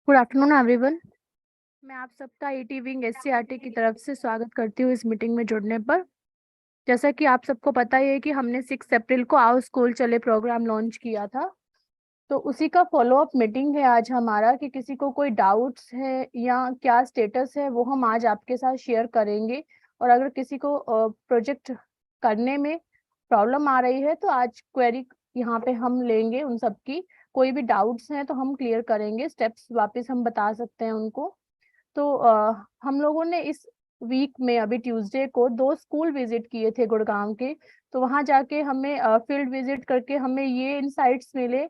Good afternoon everyone. मैं आप सबका ईटी विंग एससीईआरटी की तरफ से स्वागत करती हूँ इस मीटिंग में जुड़ने पर। जैसा कि आप सबको पता ही है कि हमने 6 अप्रैल को आओ स्कूल चले प्रोग्राम लॉन्च किया था, तो उसी का फॉलोअप मीटिंग है आज हमारा कि किसी को कोई डाउट्स है या क्या स्टेटस है वो हम आज आपके साथ शेयर करेंगे। और अगर किसी को प्रोजेक्ट करने में प्रॉब्लम आ रही है तो आज क्वेरी यहाँ पे हम लेंगे उन सबकी। कोई भी डाउट्स हैं तो हम क्लियर करेंगे, स्टेप्स वापस हम बता सकते हैं उनको। तो हम लोगों ने इस वीक में अभी ट्यूसडे को 2 स्कूल विजिट किए थे गुड़गांव के। तो वहां जाके हमें फील्ड विजिट करके हमें ये इनसाइट्स मिले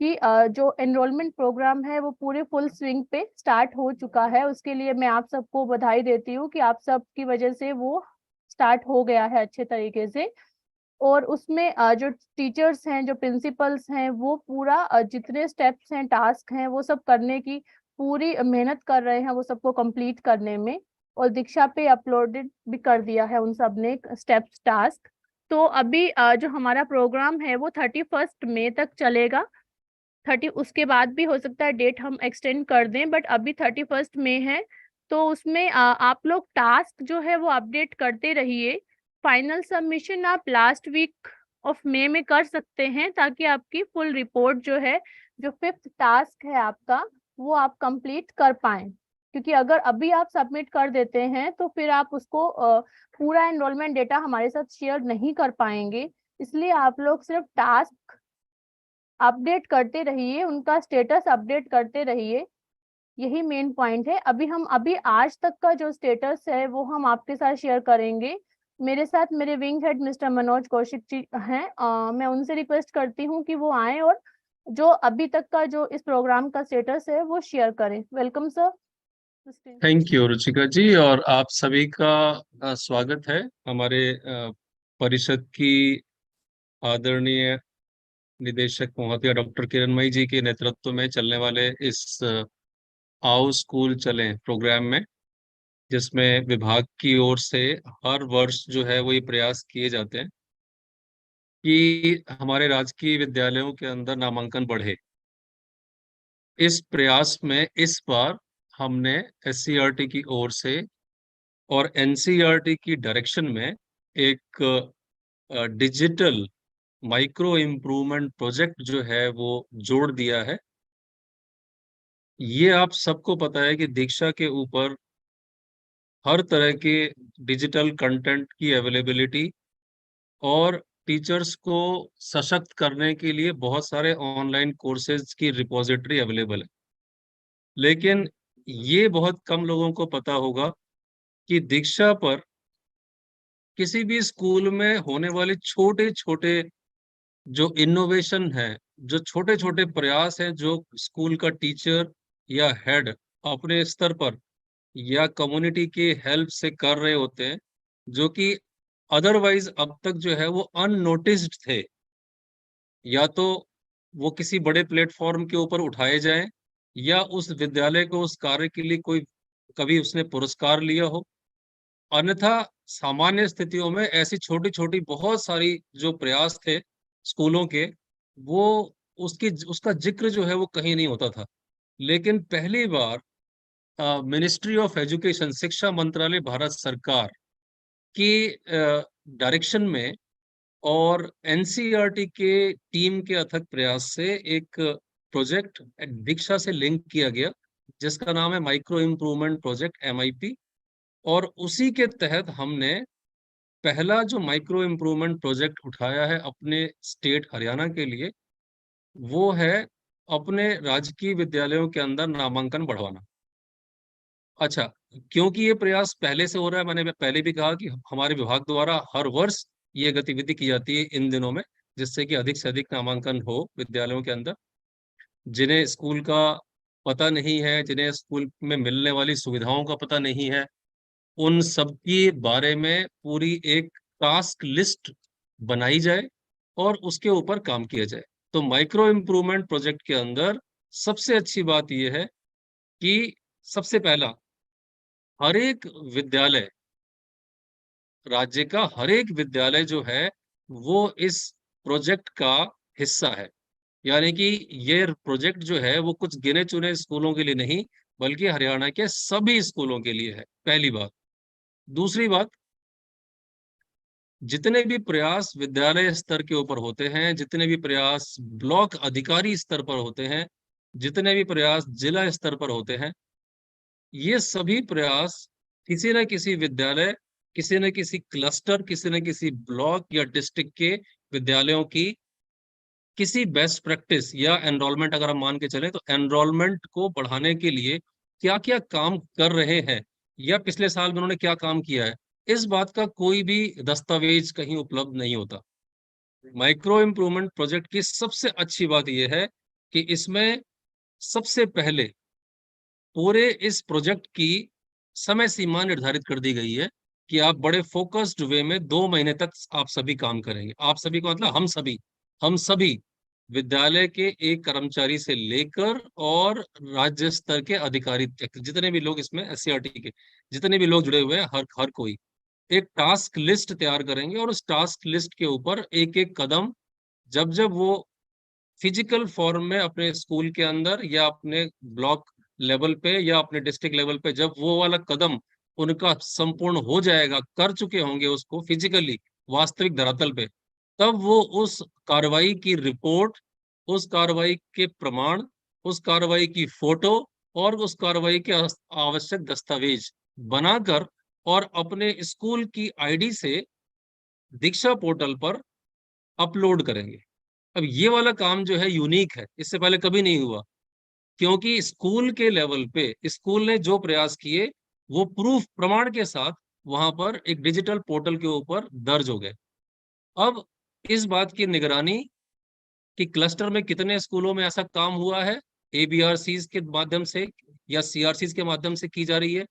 कि जो एनरोलमेंट प्रोग्राम है वो पूरे फुल स्विंग पे स्टार्ट हो चुका है। उसके लिए मैं आप सबको बधाई देती हूँ कि आप सब की वजह से वो स्टार्ट हो गया है अच्छे तरीके से। और उसमें जो टीचर्स हैं, जो प्रिंसिपल्स हैं, वो पूरा जितने स्टेप्स हैं, टास्क हैं, वो सब करने की पूरी मेहनत कर रहे हैं वो सबको कंप्लीट करने में। और दीक्षा पे अपलोडेड भी कर दिया है उन सब ने स्टेप्स टास्क। तो अभी जो हमारा प्रोग्राम है वो 31 मई तक चलेगा। 30 उसके बाद भी हो सकता है डेट हम एक्सटेंड कर दें, बट अभी 31 मई है। तो उसमें आप लोग टास्क जो है वो अपडेट करते रहिए। फाइनल सबमिशन आप लास्ट वीक ऑफ मई में कर सकते हैं ताकि आपकी फुल रिपोर्ट जो है, जो 5th टास्क है आपका, वो आप कंप्लीट कर पाएं। क्योंकि अगर अभी आप सबमिट कर देते हैं तो फिर आप उसको पूरा एनरोलमेंट डेटा हमारे साथ शेयर नहीं कर पाएंगे। इसलिए आप लोग सिर्फ टास्क अपडेट करते रहिए, उनका स्टेटस अपडेट करते रहिए, यही मेन पॉइंट है। अभी आज तक का जो स्टेटस है वो हम आपके साथ शेयर करेंगे। मेरे साथ मेरे wing head mister Manoj Kaushik ji हैं। मैं उनसे रिक्वेस्ट करती हूँ कि वो आए और जो अभी तक का जो इस प्रोग्राम का स्टेटस है वो शेयर करें। Welcome sir. Thank you Ruchika ji, और आप सभी का स्वागत है हमारे परिषद की आदरणीय निदेशक महोदया डॉक्टर किरणमयी जी के नेतृत्व में चलने वाले इस आओ स्कूल चलें प्रोग्राम में, जिसमें विभाग की ओर से हर वर्ष जो है वो ये प्रयास किए जाते हैं कि हमारे राजकीय विद्यालयों के अंदर नामांकन बढ़े। इस प्रयास में इस बार हमने एससीईआरटी की ओर से और एनसीईआरटी की डायरेक्शन में एक डिजिटल माइक्रो इम्प्रूवमेंट प्रोजेक्ट जो है वो जोड़ दिया है। ये आप सबको पता है कि दीक्षा के ऊपर हर तरह के डिजिटल कंटेंट की अवेलेबिलिटी और टीचर्स को सशक्त करने के लिए बहुत सारे ऑनलाइन कोर्सेज की रिपॉजिटरी अवेलेबल है। लेकिन ये बहुत कम लोगों को पता होगा कि दीक्षा पर किसी भी स्कूल में होने वाले छोटे छोटे जो इनोवेशन है, जो छोटे छोटे प्रयास हैं, जो स्कूल का टीचर या हेड अपने स्तर पर या कम्युनिटी के हेल्प से कर रहे होते हैं, जो कि अदरवाइज अब तक जो है वो अननोटिस्ड थे, या तो वो किसी बड़े प्लेटफॉर्म के ऊपर उठाए जाएं, या उस विद्यालय को उस कार्य के लिए कोई कभी उसने पुरस्कार लिया हो। अन्यथा सामान्य स्थितियों में ऐसी छोटी छोटी बहुत सारी जो प्रयास थे स्कूलों के, वो उसका जिक्र जो है वो कहीं नहीं होता था। लेकिन पहली बार मिनिस्ट्री ऑफ एजुकेशन, शिक्षा मंत्रालय भारत सरकार की डायरेक्शन में और एनसीईआरटी के टीम के अथक प्रयास से एक प्रोजेक्ट दीक्षा से लिंक किया गया, जिसका नाम है माइक्रो इम्प्रूवमेंट प्रोजेक्ट MIP। और उसी के तहत हमने पहला जो माइक्रो इम्प्रूवमेंट प्रोजेक्ट उठाया है अपने स्टेट हरियाणा के लिए, वो है अपने राजकीय विद्यालयों के अंदर नामांकन बढ़वाना। अच्छा, क्योंकि ये प्रयास पहले से हो रहा है, मैंने पहले भी कहा कि हमारे विभाग द्वारा हर वर्ष ये गतिविधि की जाती है इन दिनों में, जिससे कि अधिक से अधिक नामांकन हो विद्यालयों के अंदर। जिन्हें स्कूल का पता नहीं है, जिन्हें स्कूल में मिलने वाली सुविधाओं का पता नहीं है, उन सब के बारे में पूरी एक टास्क लिस्ट बनाई जाए और उसके ऊपर काम किया जाए। तो माइक्रो इम्प्रूवमेंट प्रोजेक्ट के अंदर सबसे अच्छी बात यह है कि सबसे पहला, हर एक विद्यालय, राज्य का हर एक विद्यालय जो है वो इस प्रोजेक्ट का हिस्सा है। यानी कि ये प्रोजेक्ट जो है वो कुछ गिने चुने स्कूलों के लिए नहीं, बल्कि हरियाणा के सभी स्कूलों के लिए है, पहली बात। दूसरी बात, जितने भी प्रयास विद्यालय स्तर के ऊपर होते हैं, जितने भी प्रयास ब्लॉक अधिकारी स्तर पर होते हैं, जितने भी प्रयास जिला स्तर पर होते हैं, ये सभी प्रयास किसी न किसी विद्यालय, किसी न किसी क्लस्टर, किसी न किसी ब्लॉक या डिस्ट्रिक्ट के विद्यालयों की किसी बेस्ट प्रैक्टिस या एनरोलमेंट, अगर हम मान के चले तो एनरोलमेंट को बढ़ाने के लिए क्या क्या काम कर रहे हैं, या पिछले साल में उन्होंने क्या काम किया है, इस बात का कोई भी दस्तावेज कहीं उपलब्ध नहीं होता। माइक्रो इम्प्रूवमेंट प्रोजेक्ट की सबसे अच्छी बात यह है कि इसमें सबसे पहले पूरे इस प्रोजेक्ट की समय सीमा निर्धारित कर दी गई है कि आप बड़े फोकस्ड वे में 2 महीने तक आप सभी काम करेंगे। आप सभी को मतलब हम सभी विद्यालय के एक कर्मचारी से लेकर और राज्य स्तर के अधिकारी तक, जितने भी लोग इसमें एससीईआरटी के जितने भी लोग जुड़े हुए हैं, हर हर कोई एक टास्क लिस्ट तैयार करेंगे, और उस टास्क लिस्ट के ऊपर एक एक कदम, जब जब वो फिजिकल फॉर्म में अपने स्कूल के अंदर या अपने ब्लॉक लेवल पे या अपने डिस्ट्रिक्ट लेवल पे, जब वो वाला कदम उनका संपूर्ण हो जाएगा, कर चुके होंगे उसको फिजिकली वास्तविक धरातल पे, तब वो उस कार्रवाई की रिपोर्ट, उस कार्रवाई के प्रमाण, उस कार्रवाई की फोटो और उस कार्रवाई के आवश्यक दस्तावेज बनाकर और अपने स्कूल की आईडी से दीक्षा पोर्टल पर अपलोड करेंगे। अब ये वाला काम जो है यूनिक है, इससे पहले कभी नहीं हुआ, क्योंकि स्कूल के लेवल पे स्कूल ने जो प्रयास किए वो प्रूफ प्रमाण के साथ वहां पर एक डिजिटल पोर्टल के ऊपर दर्ज हो गए। अब इस बात की निगरानी कि क्लस्टर में कितने स्कूलों में ऐसा काम हुआ है, एबीआरसीज के माध्यम से या सीआरसीज के माध्यम से की जा रही है।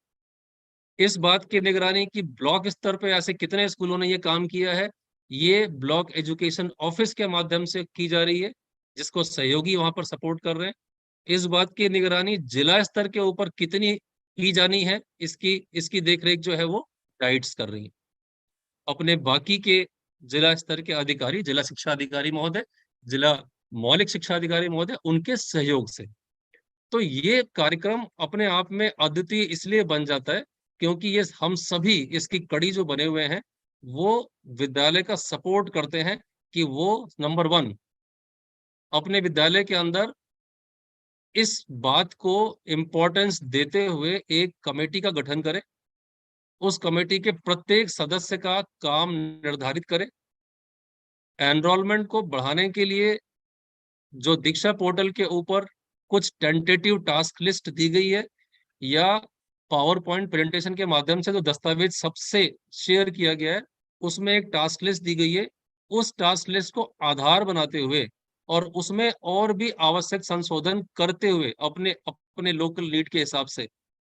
इस बात की निगरानी कि ब्लॉक स्तर पे ऐसे कितने स्कूलों ने ये काम किया है, ये ब्लॉक एजुकेशन ऑफिस के माध्यम से की जा रही है, जिसको सहयोगी वहां पर सपोर्ट कर रहे हैं। इस बात की निगरानी जिला स्तर के ऊपर कितनी की जानी है, इसकी इसकी देखरेख जो है वो डाइट्स कर रही है। अपने बाकी के जिला स्तर के अधिकारी, जिला शिक्षा अधिकारी महोदय, जिला मौलिक शिक्षा अधिकारी महोदय, उनके सहयोग से। तो ये कार्यक्रम अपने आप में अद्वितीय इसलिए बन जाता है क्योंकि ये हम सभी इसकी कड़ी जो बने हुए हैं, वो विद्यालय का सपोर्ट करते हैं कि वो नंबर 1 अपने विद्यालय के अंदर इस बात को इम्पोर्टेंस देते हुए एक कमेटी का गठन करें, उस कमेटी के प्रत्येक सदस्य का काम निर्धारित करें, एनरोलमेंट को बढ़ाने के लिए जो दीक्षा पोर्टल के ऊपर कुछ टेंटेटिव टास्क लिस्ट दी गई है, या पावर पॉइंट प्रेजेंटेशन के माध्यम से जो दस्तावेज सबसे शेयर किया गया है, उसमें एक टास्क लिस्ट दी गई है। उस टास्क लिस्ट को आधार बनाते हुए और उसमें और भी आवश्यक संशोधन करते हुए अपने अपने लोकल नीड के हिसाब से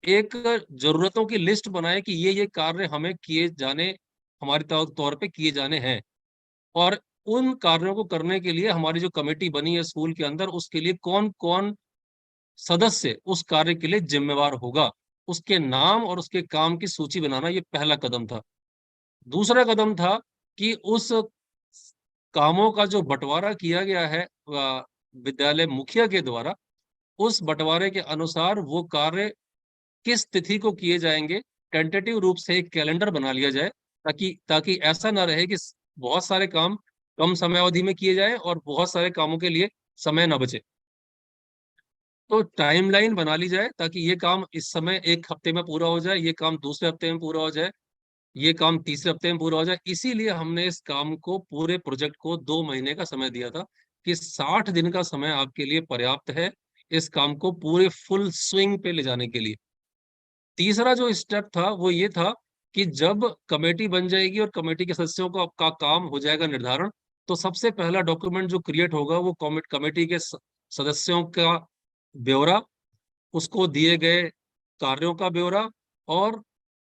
एक जरूरतों की लिस्ट बनाए कि ये कार्य हमें किए जाने, हमारे तौर पे किए जाने हैं, और उन कार्यों को करने के लिए हमारी जो कमेटी बनी है स्कूल के अंदर, उसके लिए कौन कौन सदस्य उस कार्य के लिए जिम्मेवार होगा, उसके नाम और उसके काम की सूची बनाना, ये पहला कदम था। दूसरा कदम था कि उस कामों का जो बंटवारा किया गया है विद्यालय मुखिया के द्वारा, उस बंटवारे के अनुसार वो कार्य किस तिथि को किए जाएंगे, टेंटेटिव रूप से एक कैलेंडर बना लिया जाए, ताकि ताकि ऐसा ना रहे कि बहुत सारे काम कम समय अवधि में किए जाए और बहुत सारे कामों के लिए समय ना बचे। तो टाइमलाइन बना ली जाए ताकि ये काम इस समय 1 हफ्ते में पूरा हो जाए, ये काम दूसरे हफ्ते में पूरा हो जाए, ये काम तीसरे हफ्ते में पूरा हो जाए। इसीलिए हमने इस काम को, पूरे प्रोजेक्ट को 2 महीने का समय दिया था कि 60 दिन का समय आपके लिए पर्याप्त है इस काम को पूरे फुल स्विंग पे ले जाने के लिए। तीसरा जो स्टेप था वो ये था कि जब कमेटी बन जाएगी और कमेटी के सदस्यों का काम हो जाएगा निर्धारण, तो सबसे पहला डॉक्यूमेंट जो क्रिएट होगा वो कमेटी के सदस्यों का ब्यौरा, उसको दिए गए कार्यों का ब्यौरा, और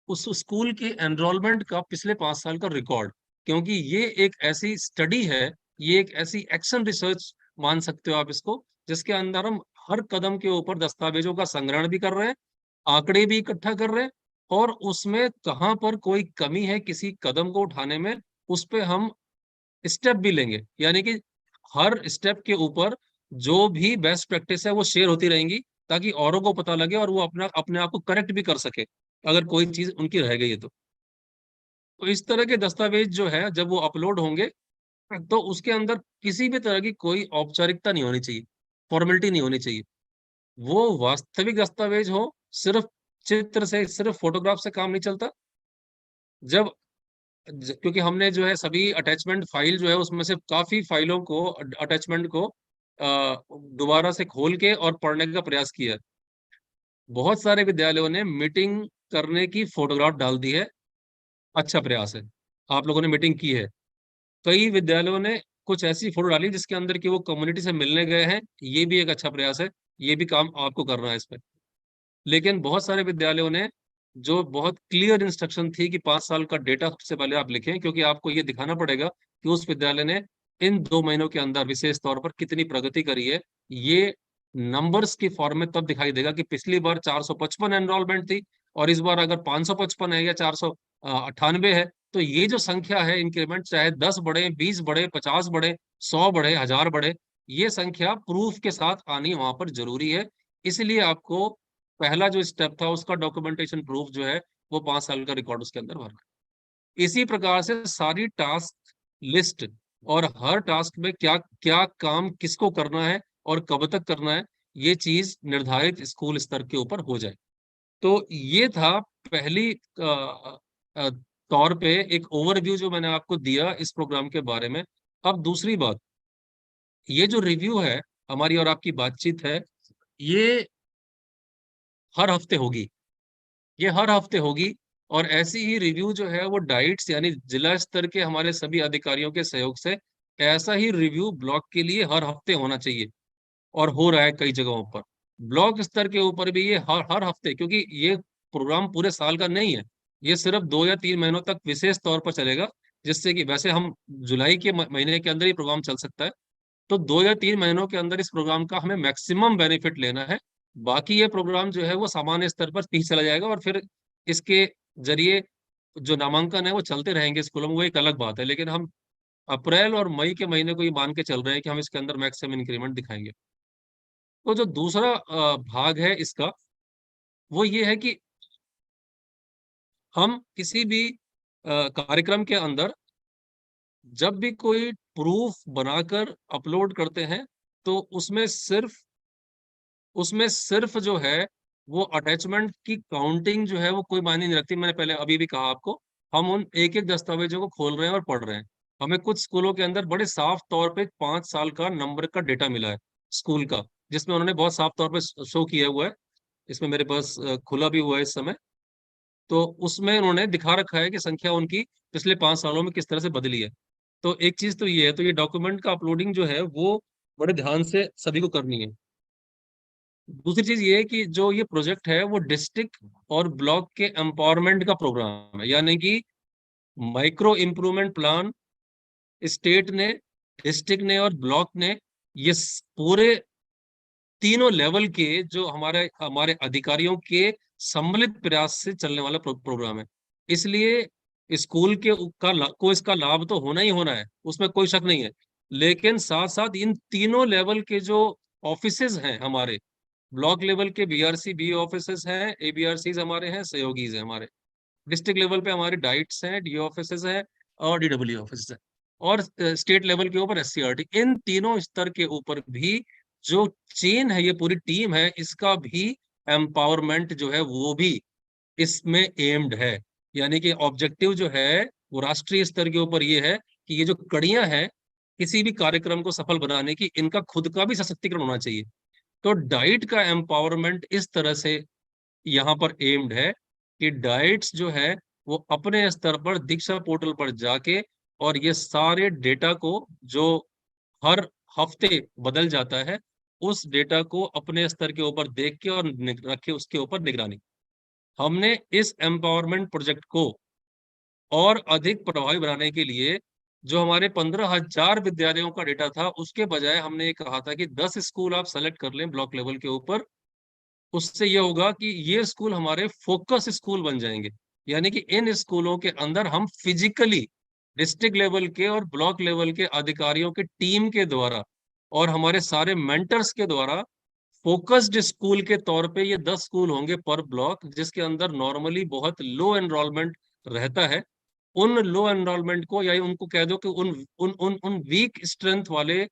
उस स्कूल के एनरोलमेंट का पिछले 5 साल का रिकॉर्ड। क्योंकि ये एक ऐसी स्टडी है, ये एक ऐसी एक्शन रिसर्च मान सकते हो आप इसको, जिसके अंदर हम हर कदम के ऊपर दस्तावेजों का संग्रहण भी कर रहे हैं, आंकड़े भी इकट्ठा कर रहे हैं, और उसमें कहाँ पर कोई कमी है किसी कदम को उठाने में, उस पे हम स्टेप भी लेंगे। यानी कि हर स्टेप के ऊपर जो भी बेस्ट प्रैक्टिस है वो शेयर होती रहेंगी, ताकि औरों को पता लगे और वो अपने आप को करेक्ट भी कर सके अगर कोई चीज उनकी रह गई है तो इस तरह के दस्तावेज जो है जब वो अपलोड होंगे, तो उसके अंदर किसी भी तरह की कोई औपचारिकता नहीं होनी चाहिए, फॉर्मेलिटी नहीं होनी चाहिए। वो वास्तविक दस्तावेज हो, सिर्फ चित्र से, सिर्फ फोटोग्राफ से काम नहीं चलता। जब क्योंकि हमने जो है सभी अटैचमेंट फाइल जो है उसमें से काफी फाइलों को, अटैचमेंट को दोबारा से खोल के और पढ़ने का प्रयास किया है। बहुत सारे विद्यालयों ने मीटिंग करने की फोटोग्राफ डाल दी है, अच्छा प्रयास है, आप लोगों ने मीटिंग की है। कई विद्यालयों ने कुछ ऐसी फोटो डाली जिसके अंदर कि वो कम्युनिटी से मिलने गए हैं, ये भी एक अच्छा प्रयास है, ये भी काम आपको करना है इस पे। लेकिन बहुत सारे विद्यालयों ने, जो बहुत क्लियर इंस्ट्रक्शन थी कि 5 साल का डेटा सबसे पहले आप लिखें, क्योंकि आपको ये दिखाना पड़ेगा कि उस विद्यालय ने इन 2 महीनों के अंदर विशेष तौर पर कितनी प्रगति करी है। ये नंबर्स की फॉर्म में तब दिखाई देगा कि पिछली बार 455 एनरोलमेंट थी और इस बार अगर 555 है या 498 है, तो ये जो संख्या है इंक्रीमेंट, चाहे 10 बढ़े, 20 बढ़े, 50 बढ़े, 100 बढ़े, 1000 बढ़े, ये संख्या प्रूफ के साथ आनी वहां पर जरूरी है। इसलिए आपको पहला जो स्टेप था उसका डॉक्यूमेंटेशन प्रूफ जो है वो 5 साल का रिकॉर्ड उसके अंदर भरना है। इसी प्रकार से सारी टास्क लिस्ट और हर टास्क में क्या क्या काम किसको करना है और कब तक करना है, ये चीज निर्धारित स्कूल स्तर के ऊपर हो जाए। तो ये था पहली तौर पे एक ओवरव्यू जो मैंने आपको दिया इस प्रोग्राम के बारे में। अब दूसरी बात, ये जो रिव्यू है हमारी और आपकी बातचीत है, ये हर हफ्ते होगी, ये हर हफ्ते होगी। और ऐसी ही रिव्यू जो है वो डाइट्स यानी जिला स्तर के हमारे सभी अधिकारियों के सहयोग से ऐसा ही रिव्यू ब्लॉक के लिए हर हफ्ते होना चाहिए, और हो रहा है कई जगहों पर। ब्लॉक स्तर के ऊपर भी ये हर हर हफ्ते, क्योंकि ये प्रोग्राम पूरे साल का नहीं है, ये सिर्फ 2 या 3 महीनों तक विशेष तौर पर चलेगा, जिससे कि वैसे हम जुलाई के महीने के अंदर ही प्रोग्राम चल सकता है। तो 2 या 3 महीनों के अंदर इस प्रोग्राम का हमें मैक्सिमम बेनिफिट लेना है। बाकी ये प्रोग्राम जो है वो सामान्य स्तर पर पीछे चला जाएगा, और फिर इसके जरिए जो नामांकन है वो चलते रहेंगे स्कूलों में, वो एक अलग बात है। लेकिन हम अप्रैल और मई के महीने को ये मान के चल रहे हैं कि हम इसके अंदर मैक्सिमम इंक्रीमेंट दिखाएंगे। तो जो दूसरा भाग है इसका, वो ये है कि हम किसी भी कार्यक्रम के अंदर जब भी कोई प्रूफ बनाकर अपलोड करते हैं, तो उसमें सिर्फ जो है वो अटैचमेंट की काउंटिंग जो है वो कोई मायने नहीं रखती। मैंने पहले अभी भी कहा आपको, हम उन एक एक दस्तावेजों को खोल रहे हैं और पढ़ रहे हैं। हमें कुछ स्कूलों के अंदर बड़े साफ तौर पे 5 साल का नंबर का डेटा मिला है स्कूल का, जिसमें उन्होंने बहुत साफ तौर पे शो किया हुआ है। इसमें मेरे पास खुला भी हुआ है इस समय। तो उसमें उन्होंने दिखा रखा है कि संख्या उनकी पिछले 5 सालों में किस तरह से बदली है। तो एक चीज तो ये है, तो ये डॉक्यूमेंट का अपलोडिंग जो है वो बड़े ध्यान से सभी को करनी है। दूसरी चीज ये है कि जो ये प्रोजेक्ट है वो डिस्ट्रिक्ट और ब्लॉक के एम्पावरमेंट का प्रोग्राम है, यानी कि माइक्रो इम्प्रूवमेंट प्लान स्टेट ने, डिस्ट्रिक्ट ने और ब्लॉक ने, ये पूरे तीनों लेवल के जो हमारे हमारे अधिकारियों के सम्मिलित प्रयास से चलने वाला प्रोग्राम है। इसलिए स्कूल के को इसका लाभ तो होना ही होना है, उसमें कोई शक नहीं है। लेकिन साथ साथ इन तीनों लेवल के जो ऑफिसेज हैं हमारे, ब्लॉक लेवल के बीआरसी बी ऑफिसेज हैं, एबीआरसीज हमारे हैं, सहयोगीज हैं हमारे, डिस्ट्रिक्ट लेवल पे हमारे डाइट्स हैं, डी ऑफिसेज हैं और डीडब्ल्यू ऑफिस है, और स्टेट लेवल के ऊपर एससीईआरटी। इन तीनों स्तर के ऊपर भी जो चेन है, ये पूरी टीम है, इसका भी एम्पावरमेंट जो है वो भी इसमें एम्ड है। यानी कि ऑब्जेक्टिव जो है वो राष्ट्रीय स्तर के ऊपर ये है कि ये जो कड़ियां हैं किसी भी कार्यक्रम को सफल बनाने की, इनका खुद का भी सशक्तिकरण होना चाहिए। तो डाइट का एम्पावरमेंट इस तरह से यहाँ पर एम्ड है कि डाइट्स जो है वो अपने स्तर पर दीक्षा पोर्टल पर जाके, और ये सारे डेटा को जो हर हफ्ते बदल जाता है, उस डेटा को अपने स्तर के ऊपर देख के और रखे उसके ऊपर निगरानी। हमने इस एम्पावरमेंट प्रोजेक्ट को और अधिक प्रभावी बनाने के लिए जो हमारे 15,000 विद्यालयों का डेटा था, उसके बजाय हमने ये कहा था कि 10 स्कूल आप सेलेक्ट कर लें ब्लॉक लेवल के ऊपर। उससे ये होगा कि ये स्कूल हमारे फोकस स्कूल बन जाएंगे, यानी कि इन स्कूलों के अंदर हम फिजिकली डिस्ट्रिक्ट लेवल के और ब्लॉक लेवल के अधिकारियों के टीम के द्वारा और हमारे सारे मेंटर्स के द्वारा फोकस्ड स्कूल के तौर पे ये 10 स्कूल होंगे पर ब्लॉक, जिसके अंदर नॉर्मली बहुत लो एनरोलमेंट रहता है। उन लो एनरोलमेंट को, या उनको कह दो कि उन उन उन उन वीक स्ट्रेंथ वाले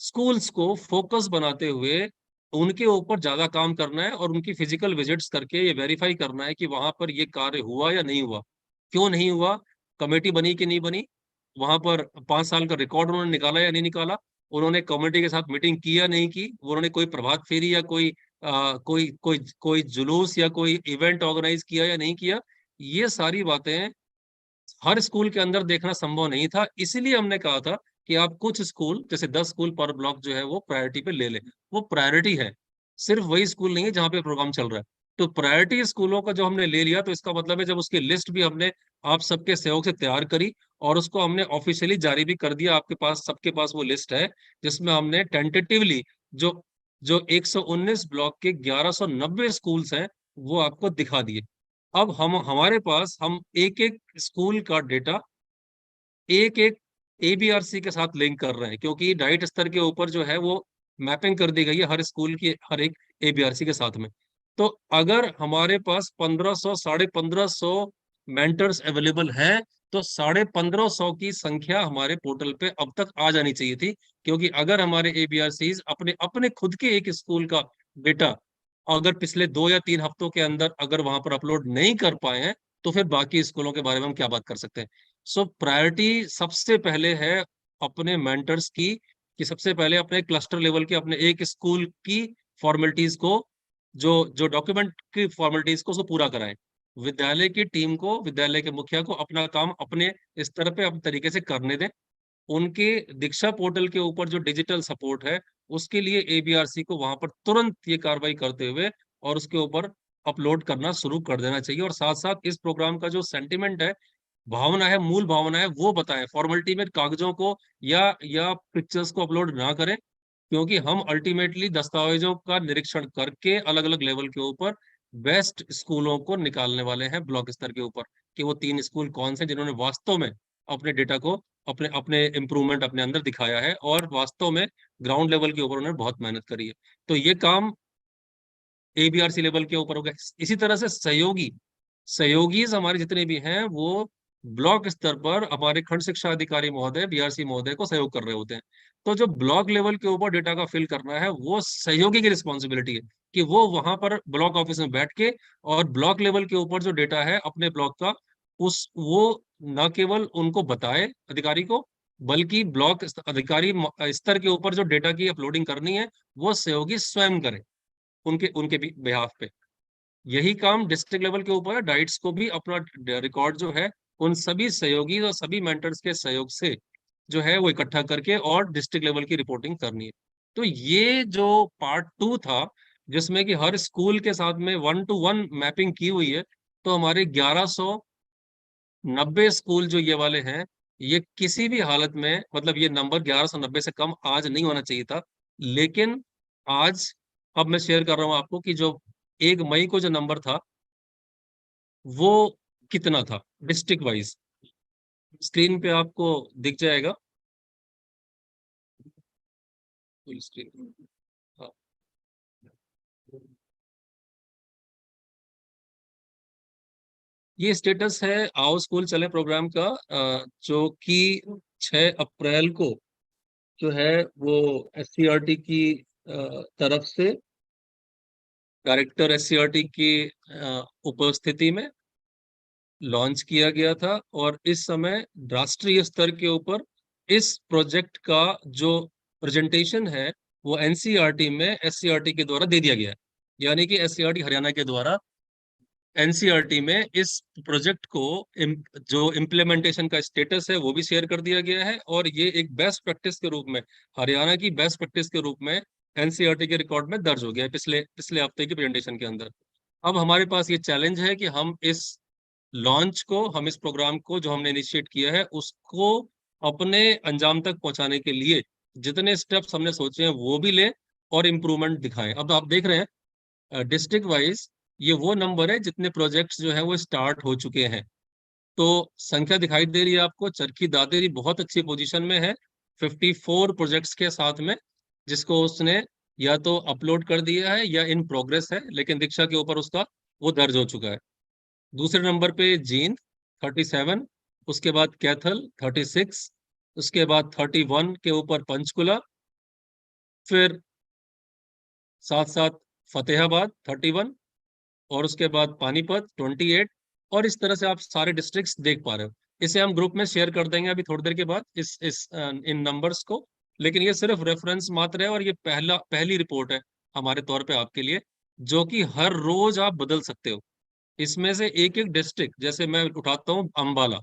स्कूल्स को फोकस बनाते हुए उनके ऊपर ज्यादा काम करना है, और उनकी फिजिकल विजिट्स करके ये वेरीफाई करना है कि वहां पर ये कार्य हुआ या नहीं हुआ, क्यों नहीं हुआ, कमेटी बनी कि नहीं बनी, वहां पर 5 साल का रिकॉर्ड उन्होंने निकाला या नहीं निकाला, उन्होंने कमेटी के साथ मीटिंग की या नहीं की, उन्होंने कोई प्रभात फेरी या कोई जुलूस या कोई इवेंट ऑर्गेनाइज किया या नहीं किया। ये सारी बातें हर स्कूल के अंदर देखना संभव नहीं था, इसीलिए हमने कहा था कि आप कुछ स्कूल, जैसे 10 स्कूल पर ब्लॉक जो है वो प्रायोरिटी पे ले लें। वो प्रायोरिटी है, सिर्फ वही स्कूल नहीं है जहाँ पे प्रोग्राम चल रहा है। तो प्रायोरिटी स्कूलों का जो हमने ले लिया, तो इसका मतलब है जब उसकी लिस्ट भी हमने आप सबके सहयोग से तैयार करी और उसको हमने ऑफिशियली जारी भी कर दिया, आपके पास सबके पास वो लिस्ट है, जिसमें हमने टेंटेटिवली जो जो 119 ब्लॉक के 1190 स्कूल्स हैं वो आपको दिखा दिए। अब हम हमारे पास हम एक एक स्कूल का डेटा एक एक एबीआरसी के साथ लिंक कर रहे हैं, क्योंकि डाइट स्तर के ऊपर जो है वो मैपिंग कर दी गई है हर स्कूल की हर एक एबीआरसी के साथ में। तो अगर हमारे पास 1500 1550 मेंटर्स अवेलेबल हैं, तो 1550 की संख्या हमारे पोर्टल पे अब तक आ जानी चाहिए थी, क्योंकि अगर हमारे एबीआरसीज अपने अपने खुद के एक स्कूल का डेटा अगर पिछले 2 या 3 हफ्तों के अंदर अगर वहां पर अपलोड नहीं कर पाए हैं, तो फिर बाकी स्कूलों के बारे में हम क्या बात कर सकते हैं। सो प्रायोरिटी सबसे पहले है अपने मेंटर्स की, कि सबसे पहले अपने क्लस्टर लेवल के अपने एक स्कूल की फॉर्मेलिटीज को, जो जो डॉक्यूमेंट की फॉर्मेलिटीज को, उसको पूरा कराएं। विद्यालय की टीम को, विद्यालय के मुखिया को अपना काम अपने स्तर पे अपने तरीके से करने दें। उनके दीक्षा पोर्टल के ऊपर जो डिजिटल सपोर्ट है, उसके लिए एबीआरसी को वहां पर तुरंत ये कार्रवाई करते हुए और उसके ऊपर अपलोड करना शुरू कर देना चाहिए। और साथ साथ इस प्रोग्राम का जो सेंटिमेंट है, भावना है, मूल भावना है, वो बताएं। फॉर्मेलिटी में कागजों को या पिक्चर्स को अपलोड ना करें, क्योंकि हम अल्टीमेटली दस्तावेजों का निरीक्षण करके अलग अलग लेवल के ऊपर बेस्ट स्कूलों को निकालने वाले हैं ब्लॉक स्तर के ऊपर, कि वो 3 स्कूल कौन से जिन्होंने वास्तव में अपने डेटा को, अपने अपने इम्प्रूवमेंट अपने अंदर दिखाया है और वास्तव में ग्राउंड लेवल के ऊपर उन्होंने बहुत मेहनत करी है। तो ये काम एबीआरसी लेवल के ऊपर हो गया। इसी तरह से सहयोगी सहयोगी हमारे जितने भी हैं, वो ब्लॉक स्तर पर हमारे खंड शिक्षा अधिकारी महोदय, बीआरसी महोदय को सहयोग कर रहे होते हैं। तो जो ब्लॉक लेवल के ऊपर डेटा का फिल करना है, वो सहयोगी की रिस्पॉन्सिबिलिटी है, कि वो वहां पर ब्लॉक ऑफिस में बैठ के और ब्लॉक लेवल के ऊपर जो डेटा है अपने ब्लॉक का, उस वो न केवल उनको बताए अधिकारी को, बल्कि ब्लॉक अधिकारी स्तर के ऊपर जो डेटा की अपलोडिंग करनी है, वो सहयोगी स्वयं करें उनके उनके भी बिहाफ पे। यही काम डिस्ट्रिक्ट लेवल के ऊपर है। डाइट्स को भी अपना रिकॉर्ड जो है उन सभी सहयोगी और सभी मेंटर्स के सहयोग से जो है वो इकट्ठा करके और डिस्ट्रिक्ट लेवल की रिपोर्टिंग करनी है। तो ये जो पार्ट 2 था, जिसमें कि हर स्कूल के साथ में 1 to 1 मैपिंग की हुई है, तो हमारे 1190 स्कूल जो ये वाले हैं, ये किसी भी हालत में, मतलब ये नंबर 1190 से कम आज नहीं होना चाहिए था, लेकिन आज, अब मैं शेयर कर रहा हूं आपको कि जो 1 मई को जो नंबर था, वो कितना था डिस्ट्रिक्ट वाइज, स्क्रीन पे आपको दिख जाएगा। Full screen. हाँ। ये स्टेटस है आओ स्कूल चले प्रोग्राम का, जो कि 6 अप्रैल को जो है वो एससीईआरटी की तरफ से, डायरेक्टर एससीईआरटी की उपस्थिति में लॉन्च किया गया था। और इस समय राष्ट्रीय स्तर के ऊपर इस प्रोजेक्ट का जो प्रेजेंटेशन है, वो एनसीईआरटी में एससीईआरटी के द्वारा दे दिया गया है। यानी कि एससीईआरटी हरियाणा के द्वारा एनसीईआरटी में इस प्रोजेक्ट को जो इम्प्लीमेंटेशन का स्टेटस है वो भी शेयर कर दिया गया है, और ये एक बेस्ट प्रैक्टिस के रूप में, हरियाणा की बेस्ट प्रैक्टिस के रूप में एनसीईआरटी के रिकॉर्ड में दर्ज हो गया है पिछले पिछले हफ्ते की प्रेजेंटेशन के अंदर। अब हमारे पास ये चैलेंज है कि हम इस लॉन्च को, हम इस प्रोग्राम को जो हमने इनिशिएट किया है, उसको अपने अंजाम तक पहुंचाने के लिए जितने स्टेप्स हमने सोचे हैं वो भी ले और इम्प्रूवमेंट दिखाएं। अब आप देख रहे हैं डिस्ट्रिक्ट वाइज ये वो नंबर है जितने प्रोजेक्ट्स जो है वो स्टार्ट हो चुके हैं। तो संख्या दिखाई दे रही है आपको, चरखी दादरी बहुत अच्छी पोजीशन में है, 54 प्रोजेक्ट्स के साथ में, जिसको उसने या तो अपलोड कर दिया है या इन प्रोग्रेस है, लेकिन दीक्षा के ऊपर उसका वो दर्ज हो चुका है। दूसरे नंबर पे जींद 37, उसके बाद कैथल 36, उसके बाद 31 के ऊपर पंचकुला, फिर साथ साथ फतेहाबाद 31, और उसके बाद पानीपत 28, और इस तरह से आप सारे डिस्ट्रिक्ट्स देख पा रहे हो। इसे हम ग्रुप में शेयर कर देंगे अभी थोड़ी देर के बाद इस इन नंबर्स को, लेकिन ये सिर्फ रेफरेंस मात्र है, और ये पहली रिपोर्ट है हमारे तौर पे आपके लिए, जो कि हर रोज आप बदल सकते हो। इसमें से एक एक डिस्ट्रिक्ट, जैसे मैं उठाता हूँ अंबाला,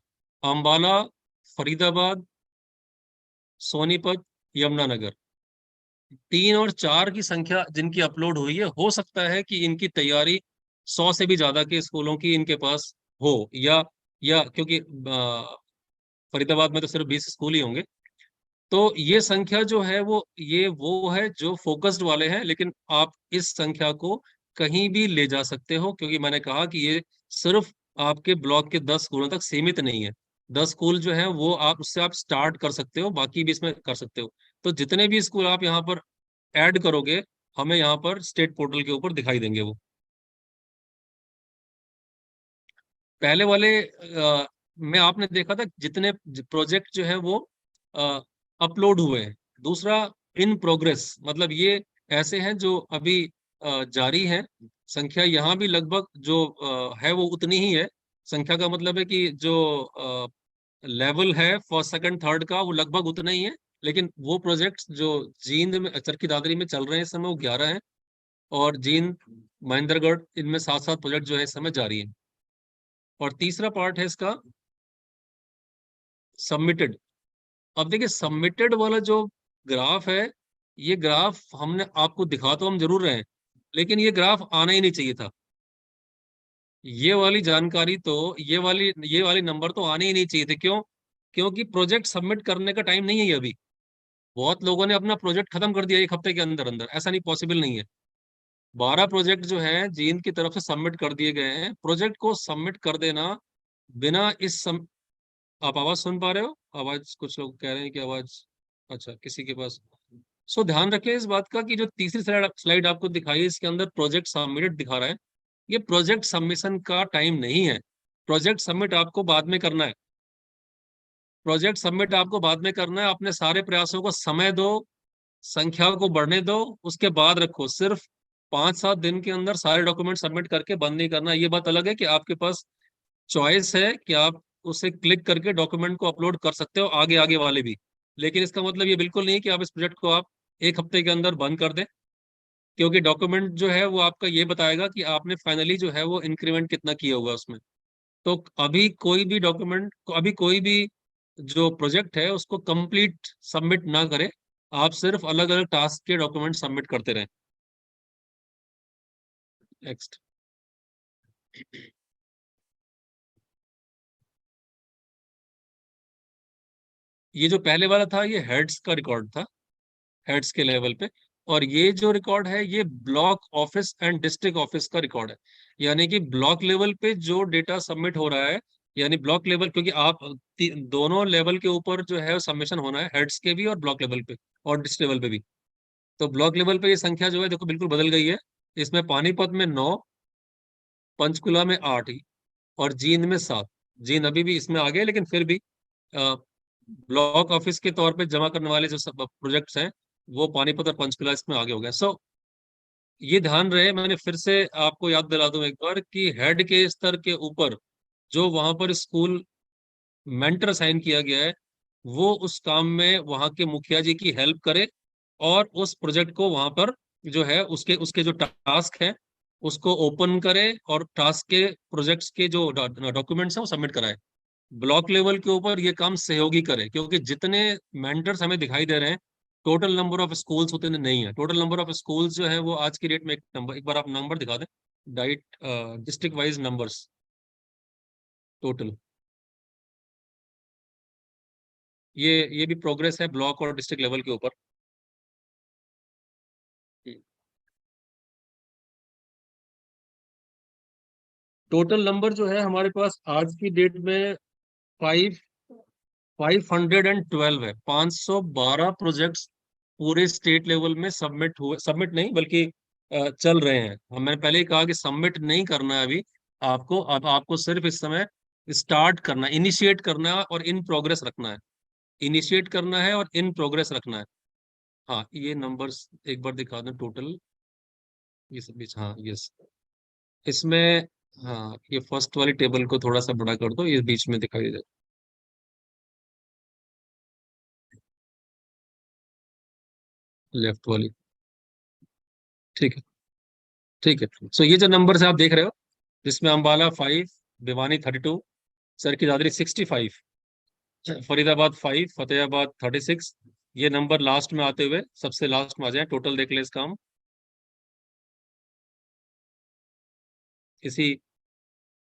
अंबाला, फरीदाबाद, सोनीपत, यमुनानगर, 3 और 4 की संख्या जिनकी अपलोड हुई है, हो सकता है कि इनकी तैयारी 100 से भी ज्यादा के स्कूलों की इनके पास हो, या क्योंकि फरीदाबाद में तो सिर्फ 20 स्कूल ही होंगे। तो ये संख्या जो है वो है जो फोकस्ड वाले हैं, लेकिन आप इस संख्या को कहीं भी ले जा सकते हो, क्योंकि मैंने कहा कि ये सिर्फ आपके ब्लॉक के 10 स्कूलों तक सीमित नहीं है। 10 स्कूल जो है वो आप उससे आप स्टार्ट कर सकते हो, बाकी भी इसमें कर सकते हो। तो जितने भी स्कूल आप यहाँ पर ऐड करोगे, हमें यहाँ पर स्टेट पोर्टल के ऊपर दिखाई देंगे वो। पहले वाले में आपने देखा था जितने प्रोजेक्ट जो है वो अपलोड हुए हैं। दूसरा, इन प्रोग्रेस, मतलब ये ऐसे हैं जो अभी जारी हैं। संख्या यहाँ भी लगभग जो है वो उतनी ही है। संख्या का मतलब है कि जो लेवल है फर्स्ट सेकंड थर्ड का, वो लगभग उतना ही है, लेकिन वो प्रोजेक्ट्स जो जींद में, चरखी दादरी में चल रहे हैं इस समय, वो 11 हैं, और जींद, महेंद्रगढ़, इनमें 7-7 प्रोजेक्ट जो है इस समय जारी है। और तीसरा पार्ट है इसका सबमिटेड। अब देखिए, सबमिटेड वाला जो ग्राफ है, ये ग्राफ हमने आपको दिखा तो हम जरूर रहे हैं, लेकिन ये ग्राफ आना ही नहीं चाहिए था। ये वाली जानकारी तो, ये वाली नंबर तो आने ही नहीं चाहिए थे। क्यों? क्योंकि प्रोजेक्ट सबमिट करने का टाइम नहीं है ये अभी। बहुत लोगों ने अपना प्रोजेक्ट खत्म कर दिया 1 हफ्ते के अंदर अंदर, ऐसा नहीं, पॉसिबल नहीं है। 12 प्रोजेक्ट जो है जीन की तरफ से सबमिट कर दिए गए हैं। प्रोजेक्ट को सबमिट कर देना बिना आप आवाज सुन पा रहे हो? आवाज, कुछ लोग कह रहे हैं कि आवाज, अच्छा, किसी के पास। सो ध्यान रखें इस बात का कि जो तीसरी स्लाइड स्लाइड आपको दिखाई है, इसके अंदर प्रोजेक्ट सबमिटेड दिखा रहा है। ये प्रोजेक्ट सबमिशन का टाइम नहीं है। प्रोजेक्ट सबमिट आपको बाद में करना है। प्रोजेक्ट सबमिट आपको बाद में करना है। अपने सारे प्रयासों को समय दो, संख्या को बढ़ने दो, उसके बाद रखो। सिर्फ 5-7 दिन के अंदर सारे डॉक्यूमेंट सबमिट करके बंद नहीं करना। ये बात अलग है कि आपके पास चॉइस है कि आप उसे क्लिक करके डॉक्यूमेंट को अपलोड कर सकते हो, आगे आगे वाले भी। लेकिन इसका मतलब ये बिल्कुल नहीं है कि आप इस प्रोजेक्ट को आप 1 हफ्ते के अंदर बंद कर दें, क्योंकि डॉक्यूमेंट जो है वो आपका ये बताएगा कि आपने फाइनली जो है वो इंक्रीमेंट कितना किया होगा उसमें। तो अभी कोई भी जो प्रोजेक्ट है उसको कंप्लीट सबमिट ना करें। आप सिर्फ अलग अलग टास्क के डॉक्यूमेंट सबमिट करते रहें। नेक्स्ट। ये जो पहले वाला था, ये हेड्स का रिकॉर्ड था, हेड्स के लेवल पे। और ये जो रिकॉर्ड है, ये block office and district office का रिकॉर्ड है। यानी कि ब्लॉक लेवल पे जो डेटा सबमिट हो रहा है, यानी ब्लॉक लेवल, क्योंकि आप दोनों लेवल के ऊपर जो है सबमिशन होना है, हेड्स के भी और ब्लॉक लेवल पे और डिस्ट्रिक्ट लेवल पे भी। तो ब्लॉक लेवल पे ये संख्या जो है देखो बिल्कुल बदल गई है। इसमें पानीपत में 9, पंचकुला में 8, और जींद में 7। जींद अभी भी इसमें आ गए, लेकिन फिर भी ब्लॉक ऑफिस के तौर पे जमा करने वाले जो सब प्रोजेक्ट्स हैं, वो पानीपत और पंचकुला इसमें आगे हो गए। सो ये ध्यान रहे, मैंने फिर से आपको याद दिला दूं एक बार कि हेड के स्तर के ऊपर जो वहां पर स्कूल मेंटर साइन किया गया है, वो उस काम में वहां के मुखिया जी की हेल्प करे, और उस प्रोजेक्ट को वहां पर जो है उसके उसके जो टास्क है उसको ओपन करे, और टास्क के प्रोजेक्ट्स के जो डॉक्यूमेंट्स हैं वो सबमिट कराए। ब्लॉक लेवल के ऊपर ये काम सहयोगी करे, क्योंकि जितने मेंटर्स हमें दिखाई दे रहे हैं, टोटल नंबर ऑफ स्कूल्स उतने नहीं है। टोटल नंबर ऑफ स्कूल्स जो है वो आज की डेट में, एक बार आप नंबर दिखा दें, diet district wise numbers total. ये भी प्रोग्रेस है ब्लॉक और डिस्ट्रिक्ट लेवल के ऊपर। टोटल नंबर जो है हमारे पास आज की डेट में 5 512 है, 512 प्रोजेक्ट्स पूरे स्टेट लेवल में सबमिट हुए, सबमिट नहीं बल्कि चल रहे हैं। मैंने पहले ही कहा कि सबमिट नहीं करना है अभी आपको, अब आपको सिर्फ इस समय स्टार्ट करना, इनिशिएट करना है और इन प्रोग्रेस रखना है। इनिशिएट करना है और इन प्रोग्रेस रखना है। हाँ, ये नंबर्स एक बार दिखा दें टोटल, ये सब बीच, हाँ यस, इसमें, हाँ ये फर्स्ट वाली टेबल को थोड़ा सा बड़ा कर दो, ये बीच में दिखाई दे, लेफ्ट वाली, ठीक है, ठीक है। सो ये जो नंबर आप देख रहे हो, जिसमें अम्बाला 5, भिवानी 32, सर की दादरी 65, फरीदाबाद 5, फतेहाबाद 36, ये नंबर लास्ट में आते हुए सबसे लास्ट में आ जाए। टोटल देख ले इसका हम, इसी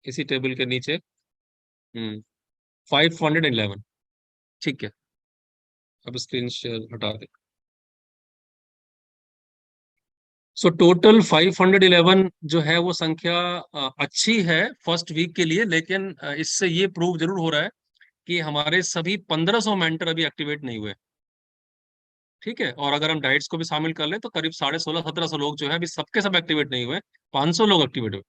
इसी टेबल के नीचे, 511, ठीक है। अब स्क्रीन शेयर हटा दे। सो टोटल 511 जो है वो संख्या अच्छी है फर्स्ट वीक के लिए, लेकिन इससे ये प्रूव जरूर हो रहा है कि हमारे सभी 1500 मेंटर अभी एक्टिवेट नहीं हुए, ठीक है। और अगर हम डाइट्स को भी शामिल कर ले तो करीब 1600-1700 लोग जो है अभी सबके सब एक्टिवेट नहीं हुए, 500 लोग एक्टिवेट हुए।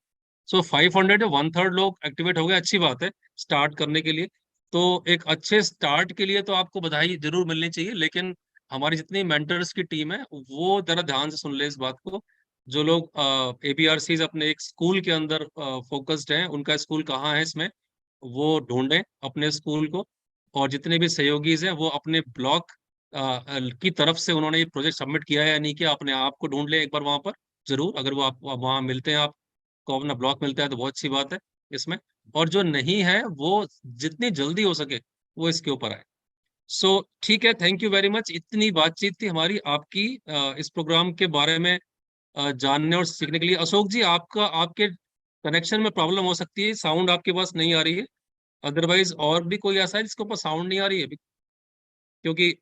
सो 500 1/3 लोग एक्टिवेट हो गए, अच्छी बात है स्टार्ट करने के लिए। तो एक अच्छे स्टार्ट के लिए तो आपको बधाई जरूर मिलनी चाहिए, लेकिन हमारी जितनी मेंटर्स की टीम है वो जरा ध्यान से सुन ले इस बात को। जो लोग एपीआरसीज अपने एक स्कूल के अंदर फोकस्ड हैं, उनका स्कूल कहाँ है इसमें, वो ढूंढें अपने स्कूल को। और जितने भी सहयोगीज हैं वो अपने ब्लॉक की तरफ से उन्होंने ये प्रोजेक्ट सबमिट किया है या नहीं किया, अपने आप को ढूंढ लें एक बार वहां पर जरूर। अगर वो आप वहां मिलते हैं, आपको अपना ब्लॉक मिलता है तो बहुत अच्छी बात है इसमें। और जो नहीं है वो जितनी जल्दी हो सके वो इसके ऊपर आए। सो ठीक है, थैंक यू वेरी मच। इतनी बातचीत थी हमारी आपकी इस प्रोग्राम के बारे में जानने और सीखने के लिए। अशोक जी, आपका, आपके कनेक्शन में प्रॉब्लम हो सकती है, साउंड आपके पास नहीं आ रही है। अदरवाइज और भी कोई ऐसा है जिसके ऊपर साउंड नहीं आ रही है? क्योंकि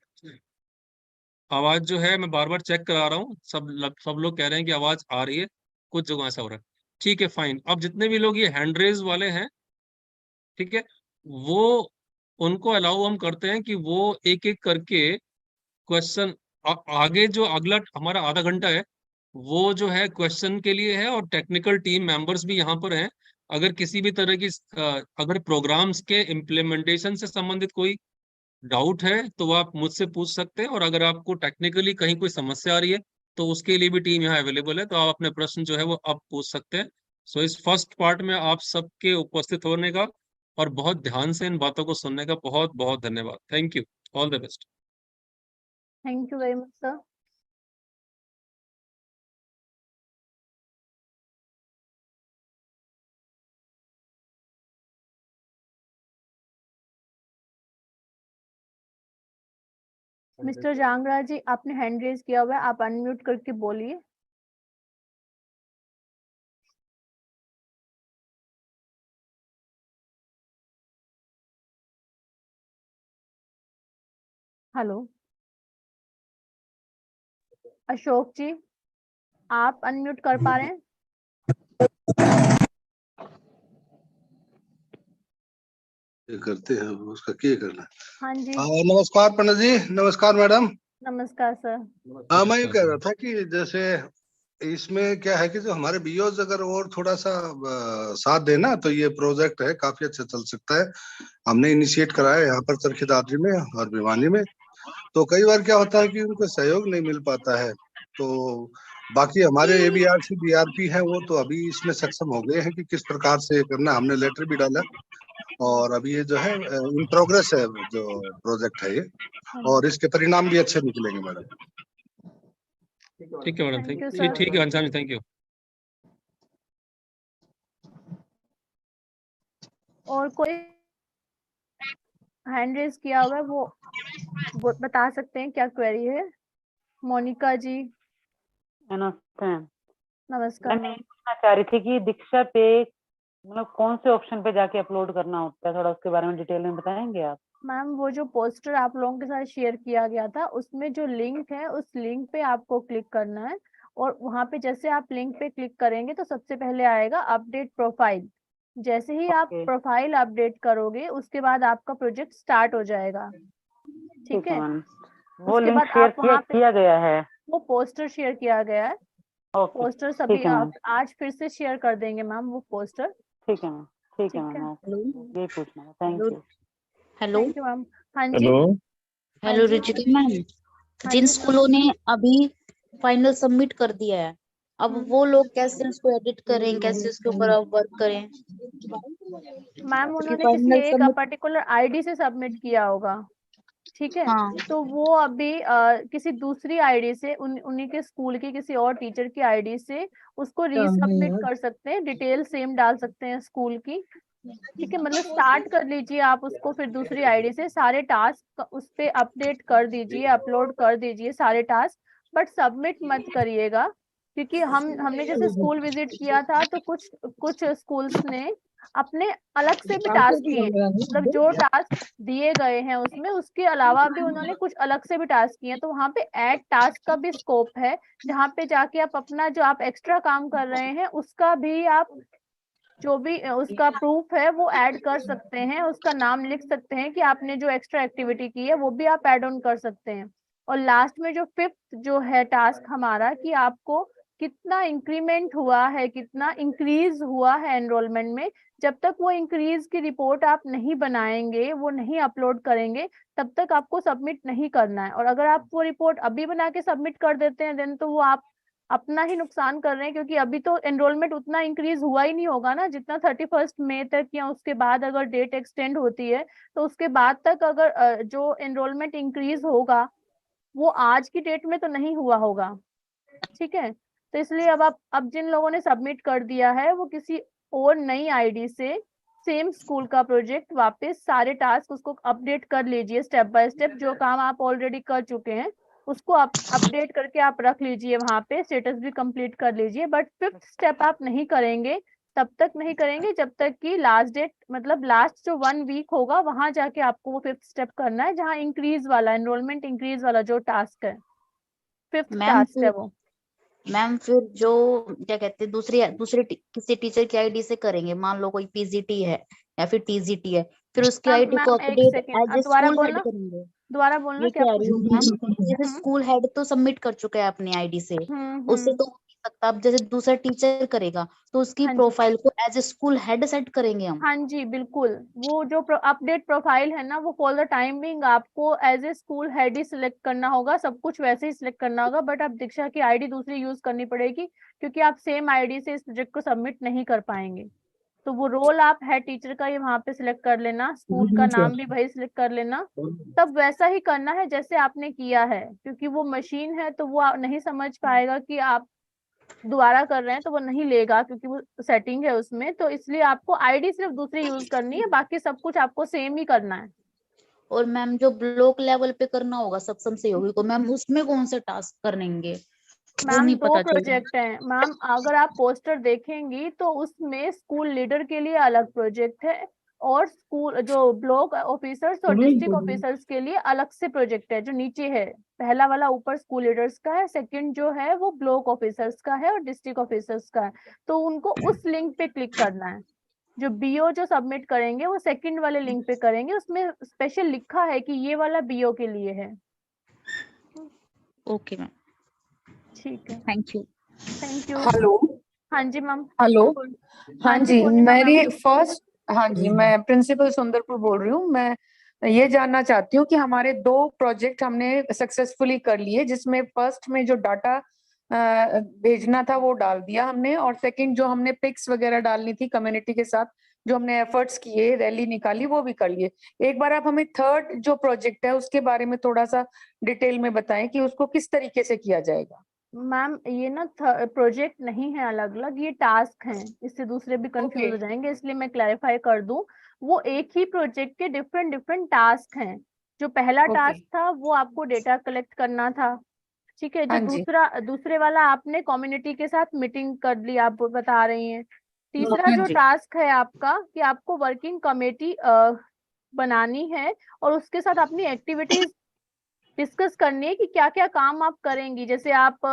आवाज जो है मैं बार बार चेक करा रहा हूँ, सब लोग कह रहे हैं कि आवाज आ रही है, कुछ जगह ऐसा हो रहा है। ठीक है, फाइन। अब जितने भी लोग ये हैंड रेज वाले हैं, ठीक है, वो उनको अलाउ हम करते हैं कि वो एक एक करके क्वेश्चन, आगे जो अगला हमारा आधा घंटा है वो जो है क्वेश्चन के लिए है, और टेक्निकल टीम मेंबर्स भी यहाँ पर हैं। अगर किसी भी तरह की अगर प्रोग्राम्स के इम्प्लीमेंटेशन से संबंधित कोई डाउट है तो वो आप मुझसे पूछ सकते हैं, और अगर आपको टेक्निकली कहीं कोई समस्या आ रही है तो उसके लिए भी टीम यहाँ अवेलेबल है, तो आप अपने प्रश्न जो है वो अब पूछ सकते हैं। सो इस फर्स्ट पार्ट में आप सबके उपस्थित होने का और बहुत ध्यान से इन बातों को सुनने का बहुत बहुत धन्यवाद। Thank you, all the best. Thank you very much sir. Mister Jangra ji, आपने हैंड रेज किया हुआ है, आप अनम्यूट करके बोलिए। हेलो अशोक जी, आप अनम्यूट कर पा रहे हैं? ये करते हैं उसका क्या करना है। हाँ जी, नमस्कार पंडित जी, नमस्कार मैडम। नमस्कार सर। मैं ये कह रहा था कि जैसे इसमें क्या है कि जो हमारे बीओज अगर और थोड़ा सा साथ देना तो ये प्रोजेक्ट है काफी अच्छा चल सकता है। हमने इनिशिएट कराया है यहाँ पर चरखी दादरी में और भिवानी में। तो कई बार क्या होता है कि उनको सहयोग नहीं मिल पाता है। तो बाकी हमारे एबीआरसी बीआरपी हैं वो तो अभी इसमें सक्षम हो गए हैं कि किस प्रकार से करना। हमने लेटर भी डाला और अभी ये जो है इन प्रोग्रेस है जो प्रोजेक्ट है ये, और इसके परिणाम भी अच्छे निकलेंगे मैडम। ठीक है मैडम, थैंक यू ठीक सर। ठीक है अंशानी, थैंक यू। और कोई हैंड रेज किया हुआ है वो बता सकते हैं क्या क्वेरी है? मोनिका जी, नमस्ते। नमस्कार मैं मैम। पूछना चाह रही थी कि दीक्षा पे मतलब कौन से ऑप्शन पे जाके अपलोड करना होता है, थोड़ा उसके बारे में डिटेल में बताएंगे आप? मैम, वो जो पोस्टर आप लोगों के साथ शेयर किया गया था उसमें जो लिंक है उस लिंक पे आपको क्लिक करना है, और वहां पे जैसे आप लिंक पे क्लिक करेंगे तो सबसे पहले आएगा अपडेट प्रोफाइल। जैसे ही आप ओके प्रोफाइल अपडेट करोगे उसके बाद आपका प्रोजेक्ट स्टार्ट हो जाएगा। ठीक ठीक है है, मैम। वो उसके लिंक बाद शेयर आप वहाँ पे किया गया है। वो पोस्टर शेयर किया गया है। ओके पोस्टर सभी ठीक है मैम। आप आज फिर से शेयर कर देंगे मैम वो पोस्टर। ठीक है मैम। ठीक है ठीक है, मैम। ओके हेलो यही पूछना था। Thank hello you. Hello thank you ma'am. हाँ जी, हेलो हाँ हेलो जी, रुचिका मैम, हाँ जिन जी। स्कूलों ने अभी फाइनल सबमिट कर दिया है, अब वो लोग कैसे उसको एडिट करें, कैसे उसके ऊपर अब वर्क करें? मैम क्योंकि उन्होंने किसी फाइनल एक सबमिट, पर्टिकुलर आईडी से सबमिट किया होगा। ठीक है, हाँ तो वो अभी किसी दूसरी आईडी से उन्हीं के स्कूल के किसी और टीचर की आईडी से उसको रीसबमिट कर सकते हैं, डिटेल सेम डाल सकते हैं स्कूल की। ठीक है, मतलब स्टार्ट कर लीजिए आप उसको, फिर दूसरी आईडी से सारे टास्क उस पे अपडेट कर दीजिए, अपलोड कर दीजिए सारे टास्क, बट सबमिट मत करिएगा। क्योंकि हमने जैसे स्कूल विजिट किया था तो कुछ कुछ स्कूल्स ने अपने अलग से भी टास्क किए, मतलब जो टास्क दिए गए हैं उसमें उसके अलावा भी उन्होंने कुछ अलग से भी टास्क किए हैं, तो वहां पे ऐड टास्क का भी स्कोप है, जहाँ पे जाके आप अपना जो आप एक्स्ट्रा काम कर रहे हैं उसका भी आप जो भी उसका प्रूफ है वो ऐड कर सकते हैं, उसका नाम लिख सकते हैं कि आपने जो एक्स्ट्रा एक्टिविटी की है वो भी आप ऐड ऑन कर सकते हैं। और लास्ट में जो फिफ्थ जो है टास्क हमारा कि आपको कितना इंक्रीमेंट हुआ है, कितना इंक्रीज हुआ है एनरोलमेंट में, जब तक वो इंक्रीज की रिपोर्ट आप नहीं बनाएंगे, वो नहीं अपलोड करेंगे, तब तक आपको सबमिट नहीं करना है। और अगर आप वो रिपोर्ट अभी बना के सबमिट कर देते हैं देन तो वो आप अपना ही नुकसान कर रहे हैं, क्योंकि अभी तो एनरोलमेंट उतना इंक्रीज हुआ ही नहीं होगा ना, जितना 31 मई तक या उसके बाद अगर डेट एक्सटेंड होती है तो उसके बाद तक अगर जो एनरोलमेंट इंक्रीज होगा वो आज की डेट में तो नहीं हुआ होगा। ठीक है, तो इसलिए अब जिन लोगों ने सबमिट कर दिया है वो किसी और नई आईडी से सेम स्कूल का प्रोजेक्ट वापस सारे टास्क उसको अपडेट कर लीजिए, स्टेप बाय स्टेप जो काम आप ऑलरेडी कर चुके हैं उसको अपडेट करके आप रख लीजिए, वहां पे स्टेटस भी कंप्लीट कर लीजिए। बट फिफ्थ स्टेप आप नहीं करेंगे, तब तक नहीं करेंगे जब तक कि लास्ट डेट, मतलब लास्ट जो 1 वीक होगा वहां जाके आपको वो फिफ्थ स्टेप करना है, जहाँ इंक्रीज वाला एनरोलमेंट इंक्रीज वाला जो टास्क है, फिफ्थ मैम टास्क है फिर वो। मैम फिर जो क्या कहते हैं, किसी टीचर की आईडी से करेंगे, मान लो कोई पीजीटी है या फिर टीजीटी है, फिर उसकी मैम आईडी को मैम एक अपडेट सेकेंड, एज ए दोबारा स्कूल हेड बोलना, करेंगे? दोबारा बोलना ये क्या कह पूछ। रही हूँ मैम, जैसे स्कूल हेड तो सबमिट कर चुका है अपनी आईडी से, उससे हम्म। तो हो नहीं सकता। अब जैसे दूसरा टीचर करेगा तो उसकी हाँ जी, प्रोफाइल को as a school head set करेंगे हम? हाँ जी बिल्कुल, वो जो अपडेट प्रोफाइल है ना वो फॉर द टाइमिंग आपको एज ए स्कूल हेड ही सिलेक्ट करना होगा, सब कुछ वैसे ही सिलेक्ट करना होगा, बट आप दीक्षा की आईडी दूसरी यूज करनी पड़ेगी, क्योंकि आप सेम आईडी से इस प्रोजेक्ट को सबमिट नहीं कर पाएंगे। तो वो रोल आप हेड टीचर का ही वहां पे सिलेक्ट कर लेना, स्कूल का नाम भी वही सिलेक्ट कर लेना, तब वैसा ही करना है जैसे आपने किया है, क्योंकि वो मशीन है तो वो नहीं समझ पाएगा कि आप दोबारा कर रहे हैं, तो वो नहीं लेगा क्योंकि वो सेटिंग है उसमें, तो इसलिए आपको आईडी सिर्फ दूसरी यूज करनी है, बाकी सब कुछ आपको सेम ही करना है। और मैम जो ब्लॉक लेवल पे करना होगा सक्षम सहयोगी को, मैम उसमें कौन से टास्क करेंगे वो मैम नहीं दो पता चल रहा। प्रोजेक्ट हैं मैम, अगर आप पोस्टर देखेंगी तो उसमें स्कूल लीडर के लिए अलग प्रोजेक्ट है, और स्कूल जो ब्लॉक ऑफिसर्स और डिस्ट्रिक्ट ऑफिसर्स के लिए अलग से प्रोजेक्ट है, जो नीचे है। पहला वाला ऊपर स्कूल लीडर्स का है, सेकंड जो है वो ब्लॉक ऑफिसर्स का है और डिस्ट्रिक्ट ऑफिसर्स का है। तो उनको उस लिंक पे क्लिक करना है, जो बीओ जो सबमिट करेंगे वो सेकंड वाले लिंक पे करेंगे, उसमें स्पेशल लिखा है कि ये वाला बीओ के लिए है। ओके मैम, ठीक है, thank you. Thank you. Hello हाँ जी मैम। हेलो। हाँ हाँ जी जी, पूर्णिमा मैम। मेरी फर्स्ट, हाँ जी, मैं प्रिंसिपल सुंदरपुर बोल रही हूँ। मैं ये जानना चाहती हूँ कि हमारे 2 प्रोजेक्ट हमने सक्सेसफुली कर लिए, जिसमें फर्स्ट में जो डाटा भेजना था वो डाल दिया हमने, और सेकंड जो हमने पिक्स वगैरह डालनी थी कम्युनिटी के साथ, जो हमने एफर्ट्स किए, रैली निकाली, वो भी कर लिए। एक बार आप हमें थर्ड जो प्रोजेक्ट है उसके बारे में थोड़ा सा डिटेल में बताएं कि उसको किस तरीके से किया जाएगा। मैम ये ना प्रोजेक्ट नहीं है अलग अलग, ये टास्क हैं, इससे दूसरे भी कंफ्यूज हो जाएंगे, इसलिए मैं क्लैरिफाई कर दूं। वो एक ही प्रोजेक्ट के डिफरेंट डिफरेंट टास्क हैं। जो पहला ओके। टास्क था वो आपको डेटा कलेक्ट करना था। ठीक है, जो हाँ जी। दूसरे वाला आपने कम्युनिटी के साथ मीटिंग कर ली, आप बता रही हैं। तीसरा हाँ जो जी। टास्क है आपका कि आपको वर्किंग कमेटी बनानी है और उसके साथ अपनी एक्टिविटीज डिस्कस करनी है कि क्या क्या काम आप करेंगी। जैसे आप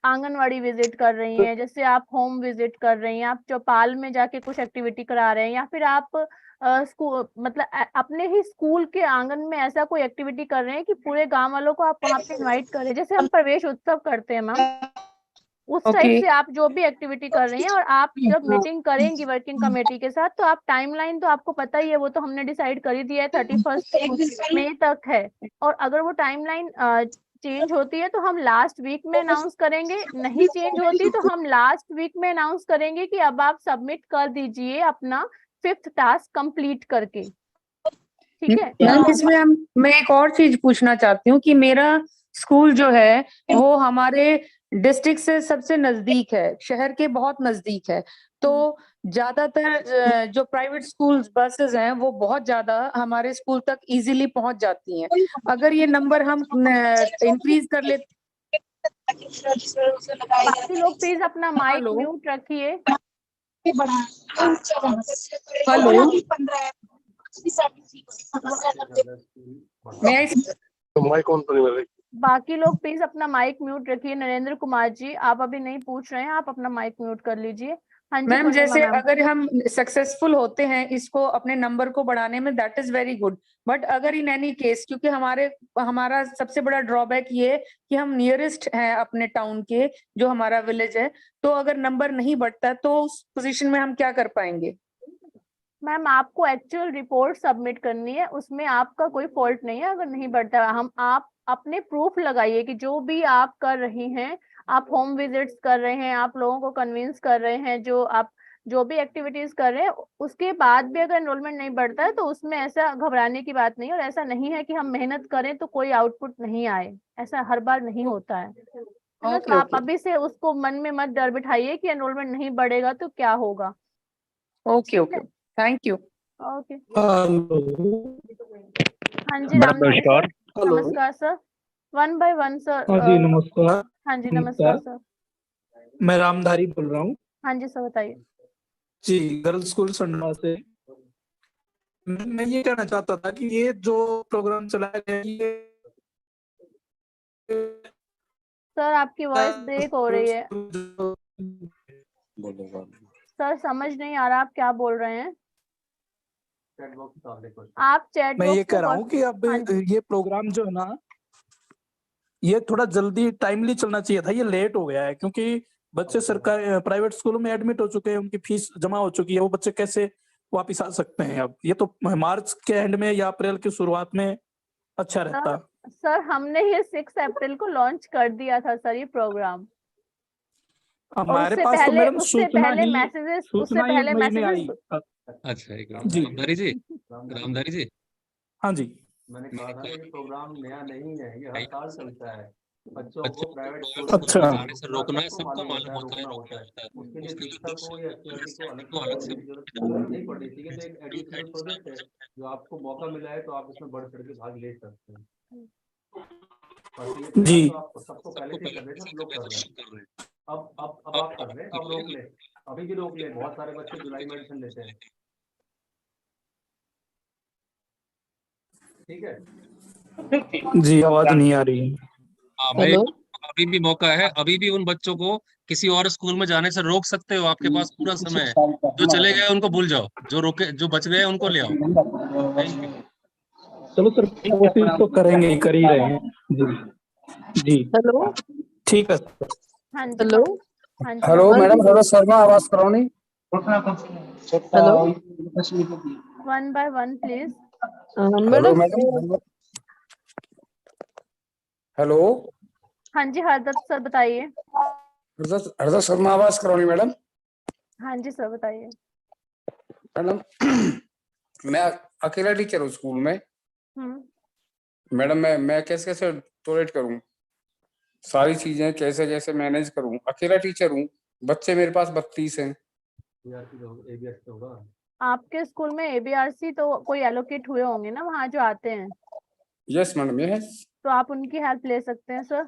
आंगनवाड़ी विजिट कर रही हैं, जैसे आप होम विजिट कर रही हैं, आप चौपाल में जाके कुछ एक्टिविटी करा रहे हैं, या फिर आप स्कूल मतलब अपने ही स्कूल के आंगन में ऐसा कोई एक्टिविटी कर रहे हैं कि पूरे गांव वालों को आप वहां पे इनवाइट करें, जैसे हम प्रवेश उत्सव करते हैं मैम, उस टाइप ओके से आप जो भी एक्टिविटी कर रही हैं। और आप जब मीटिंग करेंगी वर्किंग कमेटी के साथ, तो आप टाइमलाइन तो आपको पता ही है, वो तो हमने डिसाइड कर ही दिया है 31 मई तक है। और अगर वो टाइमलाइन चेंज होती है तो हम लास्ट वीक में अनाउंस करेंगे, नहीं चेंज होती तो हम लास्ट वीक में अनाउंस करेंगे कि अब आप सबमिट कर दीजिए अपना 5th टास्क कंप्लीट करके, ठीक है। मैम इसमें मैं एक और चीज पूछना चाहती हूँ कि मेरा स्कूल जो है वो हमारे डिस्ट्रिक्ट से सबसे नजदीक है, शहर के बहुत नजदीक है, तो ज्यादातर जो प्राइवेट स्कूल बसेस हैं वो बहुत ज्यादा हमारे स्कूल तक इजीली पहुंच जाती हैं। अगर ये नंबर हम इंक्रीज कर ले। बाकी लोग प्लीज अपना माइक हेलो म्यूट रखिए। हेलो मैं माइक ऑन तो नहीं मिल रही। बाकी लोग प्लीज अपना माइक म्यूट रखिए। नरेंद्र कुमार जी, आप अभी नहीं पूछ रहे हैं, आप अपना माइक म्यूट कर लीजिए। हाँ जी मैम पूर्णिमा जैसे मैम। अगर हम सक्सेसफुल होते हैं इसको अपने नंबर को बढ़ाने में, that is very good, but अगर इन एनी केस, क्योंकि हमारा सबसे बड़ा ड्रॉबैक ये है कि हम नियरेस्ट हैं अपने टाउन के, जो हमारा विलेज है, तो अगर नंबर नहीं बढ़ता तो उस पोजीशन में हम क्या कर पाएंगे? मैम आपको एक्चुअल रिपोर्ट सबमिट करनी है, उसमें आपका कोई फॉल्ट नहीं है अगर नहीं बढ़ता है। आप अपने प्रूफ लगाइए कि जो भी आप कर रही हैं, आप होम विजिट्स कर रहे हैं, आप लोगों को कन्विंस कर रहे हैं, जो भी एक्टिविटीज कर रहे हैं, उसके बाद भी अगर एनरोलमेंट नहीं बढ़ता है तो उसमें ऐसा घबराने की बात नहीं है। और ऐसा नहीं है कि हम मेहनत करें तो कोई आउटपुट नहीं आए, ऐसा हर बार नहीं होता है ना। तो आप अभी से उसको मन में मत डर बिठाइए कि एनरोलमेंट नहीं बढ़ेगा तो क्या होगा। Okay okay, thank you. Okay. Hello हाँ जी मैडम रामधारी सर। नमस्कार। नमस्कार सर। 1 by 1 sir. हाँ जी नमस्कार। हाँ जी नमस्कार सर। मैं रामधारी बोल रहा हूँ हाँ जी सर बताइए। जी, गर्ल्स स्कूल संडा से। मैं ये कहना चाहता था कि ये जो प्रोग्राम चलाया गया ये सर आपकी वॉइस ब्रेक हो रही है सर, समझ नहीं आ रहा आप क्या बोल रहे हैं। आप चैट मैं ये बॉक्स कह रहा हूँ कि अब हाँ जी। ये प्रोग्राम जो है ना, ये थोड़ा जल्दी टाइमली चलना चाहिए था, ये लेट हो गया है क्योंकि बच्चे सरकारी प्राइवेट स्कूलों में एडमिट हो चुके हैं, उनकी फीस जमा हो चुकी है, वो बच्चे कैसे वापिस आ सकते हैं? अब ये तो मार्च के एंड में या अप्रैल की शुरुआत में अच्छा रहता। सर हमने ये 6 अप्रैल को लॉन्च कर दिया था सर ये प्रोग्राम। और हमारे पास तो मैडम सूचना ही मई में आई। अच्छा एक मिनट जी। रामधारी जी हाँ जी, मैंने कहा था ये प्रोग्राम नया नहीं है, ये हर साल चलता है। बच्चों को प्राइवेट स्कूल अच्छा। जाने से रोकना है, सबको मालूम होता है होता है। उसके लिए उसके शिक्षा को या एचआरटी को अलग से को जरूरत नहीं पड़ी थी। तो एक एडिशनल प्रोजेक्ट है जो आपको मौका मिला है तो आप इसमें बढ़ चढ़ के भाग ले सकते हैं। जी। तो आप सबको पहले से कर रहे थे, सब लोग कर रहे हैं। अब आप कर रहे हैं, अब रोक ले, अभी भी रोक ले। बहुत सारे बच्चे जुलाई में एडमिशन लेते हैं। ठीक है जी, आवाज नहीं आ रही है। हाँ मैं अभी भी मौका है, अभी भी उन बच्चों को किसी और स्कूल में जाने से रोक सकते हो, आपके पास पूरा समय है। जो चले गए उनको भूल जाओ, जो बच गए उनको ले आओ। Thank you. चलो सर, कोशिश तो करेंगे ही, कर ही रहे हैं। जी जी हेलो ठीक है। हाँ जी हेलो हाँ जी हेलो हाँ। मैडम, हेलो शर्मा आवाज colony. Hello 1 by 1 please. Hello madam madam, hello हाँ जी हरदत्त सर बताइए। हरदा शर्मा आवाज कॉलोनी मैडम। हाँ जी सर बताइए। मैडम मैं अकेला टीचर हूँ स्कूल में। मैडम मैं कैसे कैसे टॉलरेट करूँ, सारी चीजें कैसे कैसे मैनेज करूँ? अकेला टीचर हूँ, बच्चे मेरे पास 32 हैं। आपके स्कूल में एबीआरसी तो कोई एलोकेट हुए होंगे ना वहाँ जो आते हैं? यस मैडम, ये है। तो आप उनकी हेल्प ले सकते हैं सर।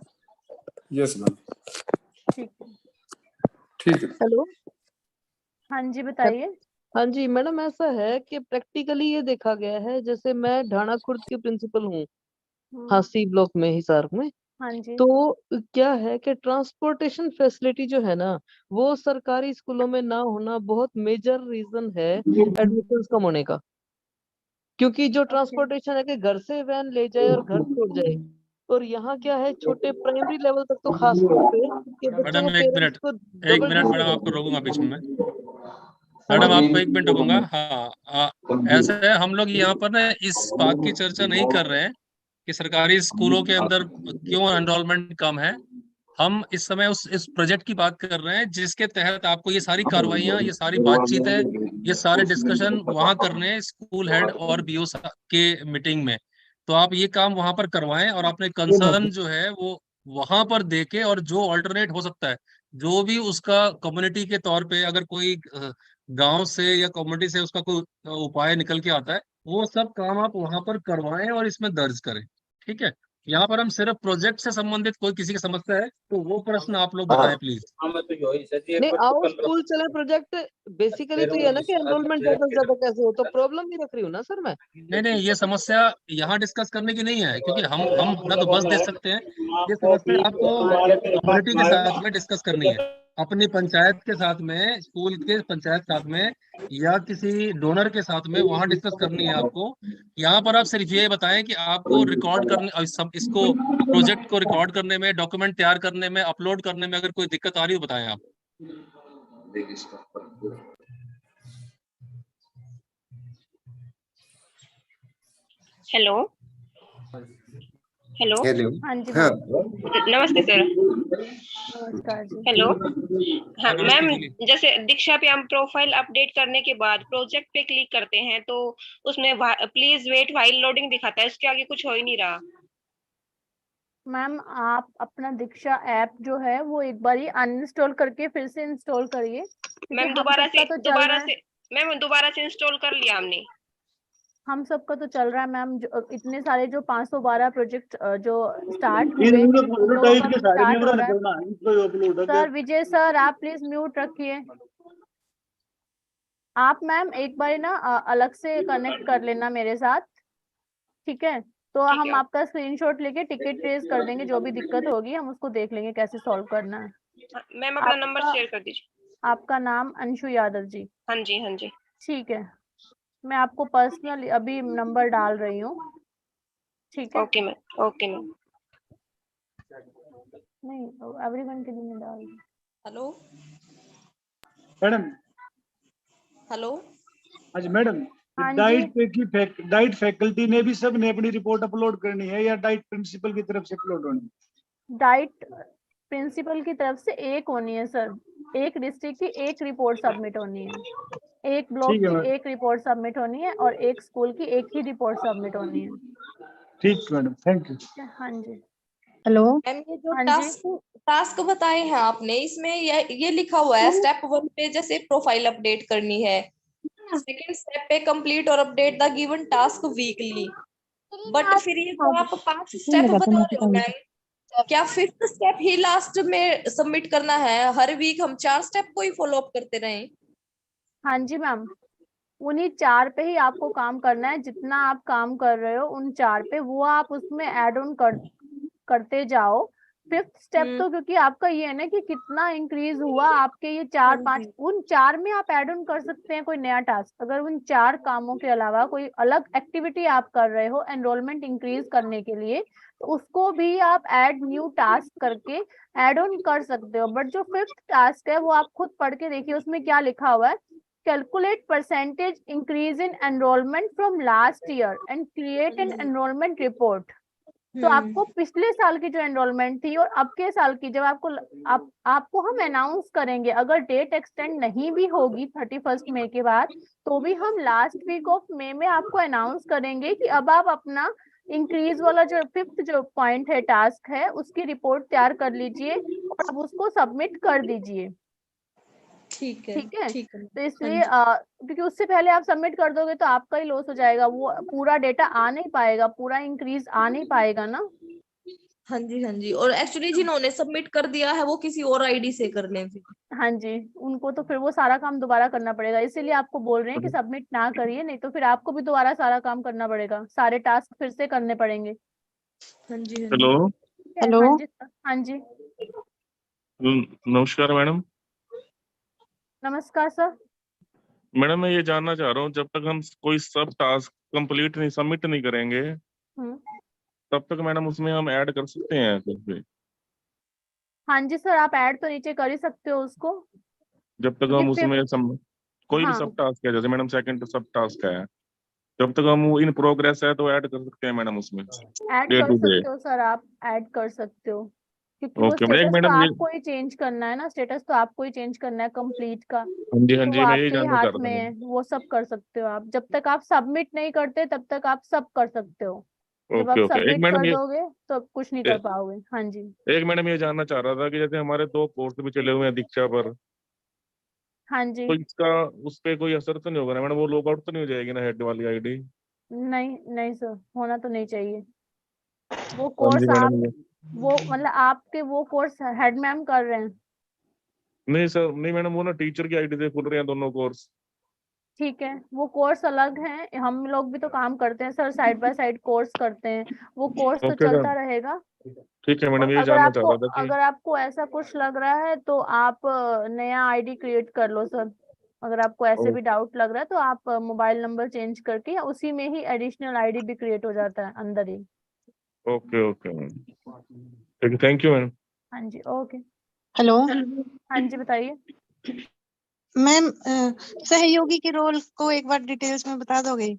यस मैडम, ठीक है। ठीक है। हेलो हाँ जी बताइए। हाँ जी मैडम, ऐसा है कि प्रैक्टिकली ये देखा गया है, जैसे मैं ढाणा खुर्द की प्रिंसिपल हूँ, हांसी ब्लॉक में, हिसार में। हाँ जी। तो क्या है कि ट्रांसपोर्टेशन फैसिलिटी जो है ना, वो सरकारी स्कूलों में ना होना बहुत मेजर रीजन है एडमिशंस कम होने का। क्योंकि जो ट्रांसपोर्टेशन है कि घर से वैन ले जाए और घर छोड़ जाए, और यहाँ क्या है छोटे प्राइमरी लेवल तक तो खास तौर पे कि बच्चों मैडम को एक पेरेंट्स मिनट को एक डबल मिनट ड्यूटी मैडम, है। आपको रोकूंगा बीच में। हाँ मैडम जी। आपको एक मिनट रोकूंगा। ऐसा है, हम लोग यहाँ पर ना इस बात की चर्चा नहीं कर रहे हैं कि सरकारी स्कूलों के अंदर क्यों एनरोलमेंट कम है। हम इस समय इस प्रोजेक्ट की बात कर रहे हैं जिसके तहत आपको ये सारी कार्रवाइयाँ, ये सारी बातचीत है, ये सारे डिस्कशन वहां करने हैं स्कूल हेड और बीओ के मीटिंग में। तो आप ये काम वहां पर करवाएं और अपने कंसर्न जो है वो वहां पर देके, और जो ऑल्टरनेट हो सकता है, जो भी उसका कम्युनिटी के तौर पे अगर कोई गांव से या कम्युनिटी से उसका कोई उपाय निकल के आता है, वो सब काम आप वहां पर करवाएं और इसमें दर्ज करें। ठीक है। यहाँ पर हम सिर्फ प्रोजेक्ट से संबंधित कोई किसी की समस्या है तो वो प्रश्न आप लोग बताएं प्लीज। नहीं, आओ स्कूल चले प्रोजेक्ट बेसिकली तो ये है ना कि एनरोलमेंट ज्यादा से ज्यादा कैसे हो, तो प्रॉब्लम ही रख रही हूँ ना सर मैं। नहीं नहीं, ये समस्या यहाँ डिस्कस करने की नहीं है, क्योंकि हम अपना तो बस दे सकते हैं। ये समस्या आपको कम्युनिटी के साथ में डिस्कस करनी है, अपनी पंचायत के साथ में, स्कूल के पंचायत साथ में, या किसी डोनर के साथ में वहां डिस्कस करनी है आपको। यहाँ पर आप सिर्फ ये बताएं कि आपको रिकॉर्ड करने और सब इसको प्रोजेक्ट को रिकॉर्ड करने में, डॉक्यूमेंट तैयार करने में, अपलोड करने में अगर कोई दिक्कत आ रही हो बताएं आप। हेलो हेलो हाँ जी हाँ मैम। नमस्ते सर। नमस्कार जी। हेलो। हाँ नमस्ते, मैम, बोलिए। जैसे दीक्षा पे हम प्रोफाइल अपडेट करने के बाद प्रोजेक्ट पे क्लिक करते हैं तो उसमें प्लीज वेट व्हाइल लोडिंग दिखाता है, उसके आगे कुछ हो ही नहीं रहा। मैम आप अपना दीक्षा ऐप जो है वो एक बार ही अनइंस्टॉल करके फिर से इंस्टॉल करिए, क्योंकि मैम हम दोबारा सबका से तो चल रहा है। मैम दोबारा से इंस्टॉल कर लिया हमने। हम सबका तो चल रहा है मैम। इतने सारे जो 512 प्रोजेक्ट जो स्टार्ट हुए, उन लोगों का भी स्टार्ट हो रहा है। सर विजय सर आप प्लीज म्यूट रखिए। आप मैम एक बार ना अलग से कनेक्ट कर लेना मेरे साथ, ठीक है? तो ठीक हम है। आपका स्क्रीनशॉट लेके टिकट ट्रेस कर देंगे, जो भी दिक्कत होगी हम उसको देख लेंगे कैसे सॉल्व करना है। मैम अपना नंबर शेयर कर दीजिए। आपका नाम अंशु यादव जी? हाँ जी हाँ जी। ठीक है, मैं आपको पर्सनल अभी नंबर डाल रही हूँ, ठीक है? Okay ma'am. Okay ma'am. नहीं, एवरीवन के लिए मैं डाल रही हूँ। Hello madam. हेलो हाँ जी मैडम, हाँ जी। डाइट फैकल्टी ने भी सब ने अपनी रिपोर्ट अपलोड करनी है या डाइट प्रिंसिपल की तरफ से अपलोड होनी है? डाइट प्रिंसिपल की तरफ से एक होनी है सर, एक डिस्ट्रिक्ट की एक रिपोर्ट सबमिट होनी है, एक ब्लॉक ठीक है की मैम। एक रिपोर्ट सबमिट होनी है, और एक स्कूल की एक ही रिपोर्ट सबमिट होनी है। ठीक मैडम, थैंक यू। हाँ जी। हेलो मैम, ये जो हाँ जी। टास्क बताए हैं आपने, इसमें ये लिखा हुआ है स्टेप 1 पे जैसे प्रोफाइल अपडेट करनी है, सेकंड स्टेप पे कंप्लीट और update the given task weekly, but फिर ये जो आप 5 स्टेप बता रहे हो मैम, क्या 5th स्टेप ही लास्ट में सबमिट करना है? हर वीक हम 4 स्टेप को ही फॉलो अप करते रहें? हाँ जी मैम, उन्हीं 4 पे ही आपको काम करना है। जितना आप काम कर रहे हो उन 4 पे, वो आप उसमें ऐड ऑन करते जाओ। 5th स्टेप तो क्योंकि आपका ये है ना कि कितना इंक्रीज हुआ आपके ये 4-5, उन 4 में आप ऐड ऑन कर सकते हैं कोई नया टास्क। अगर उन 4 कामों के अलावा कोई अलग एक्टिविटी आप कर रहे हो एनरोलमेंट इंक्रीज करने के लिए, तो उसको भी आप ऐड न्यू टास्क करके ऐड ऑन कर सकते हो। बट जो 5th टास्क है वो आप खुद पढ़ के देखिए, उसमें क्या लिखा हुआ है। Calculate percentage increase in enrollment from last year and create an enrollment report। तो आपको पिछले साल की जो एनरोलमेंट थी और अब के साल की, जब आपको हम अनाउंस करेंगे, अगर डेट एक्सटेंड नहीं भी होगी 31 मई के बाद, तो भी हम लास्ट वीक ऑफ मई में आपको अनाउंस करेंगे कि अब आप अपना इंक्रीज वाला जो 5th जो पॉइंट है, टास्क है, उसकी रिपोर्ट तैयार कर लीजिए और अब उसको सबमिट कर दीजिए। ठीक है ठीक है? ठीक है। तो इसलिए क्योंकि उससे पहले आप सबमिट कर दोगे तो आपका ही लॉस हो जाएगा, वो पूरा डेटा आ नहीं पाएगा, पूरा इंक्रीज आ नहीं पाएगा ना। हाँ जी हाँ जी। और एक्चुअली जिन्होंने सबमिट कर दिया है वो किसी और आईडी से कर लें फिर? हाँ जी, उनको तो फिर वो सारा काम दोबारा करना पड़ेगा, इसीलिए आपको बोल रहे हैं कि सबमिट ना करिए, नहीं तो फिर आपको भी दोबारा सारा काम करना पड़ेगा, सारे टास्क फिर से करने पड़ेंगे। हाँ जी हाँ जी। हेलो। हेलो हाँ जी हाँ जी नमस्कार मैडम। नमस्कार सर। मैडम मैं ये जानना चाह रहा हूँ, जब तक हम कोई सब टास्क कंप्लीट नहीं सबमिट नहीं करेंगे तब तक मैडम उसमें हम ऐड कर सकते हैं कुछ भी? हाँ जी सर, आप ऐड तो नीचे कर ही सकते हो उसको, जब तक क्योंकि हम फिर उसमें कोई भी हाँ सब टास्क है, जैसे मैडम सेकंड सब टास्क है, जब तक हम इन प्रोग्रेस है तो ऐड कर सकते हैं मैडम उसमें ऐड डे कर टू डे? सकते हो सर, आप ऐड कर सकते हो, क्योंकि वो ओके मैं एक स्टेटस तो मैडम ये, आपको ही चेंज करना है ना, स्टेटस तो आपको ही चेंज करना है कंप्लीट का, हाँ जी तो वो मैं यही आपके ही जानना चाह हाथ रहा में था है, मैडम। वो सब कर सकते हो आप। जब तक आप सबमिट नहीं करते तब तक आप सब कर सकते हो, जब ओके आप ओके एक सबमिट मैडम कर ये दोगे तो आप कुछ नहीं कर पाओगे। हाँ जी एक मैडम ये जानना चाह रहा था कि जैसे हमारे 2 कोर्स भी चले हुए हैं दीक्षा पर, हाँ जी। तो इसका उस पे कोई असर तो नहीं होगा ना मैडम? वो लॉग आउट तो नहीं हो जाएगी ना हेड वाली आईडी? नहीं नहीं सर, होना तो नहीं चाहिए। वो हाँ जी कोर्स आप, मैडम। वो मतलब आपके वो कोर्स हेड मैम कर रहे हैं? नहीं सर, नहीं मैडम, वो ना टीचर की आईडी से खुल रहे हैं दोनों कोर्स। ठीक है, वो कोर्स अलग है, हम लोग भी तो काम करते हैं sir, side by side course करते हैं, वो कोर्स तो ओके चलता मैम, रहेगा। ठीक है और मैडम, यही जानना चाह रहा था कि अगर आपको ऐसा कुछ लग रहा है तो आप नया आईडी क्रिएट कर लो सर। अगर आपको ऐसे भी डाउट लग रहा है तो आप मोबाइल नंबर चेंज करके या उसी में ही एडिशनल आईडी भी क्रिएट हो जाता है अंदर ही। ओके ओके मैम, ठीक है, थैंक यू मैम। हाँ जी ओके। हेलो हाँ जी बताइए। मैम, सहयोगी के रोल को एक बार डिटेल्स में बता दोगे?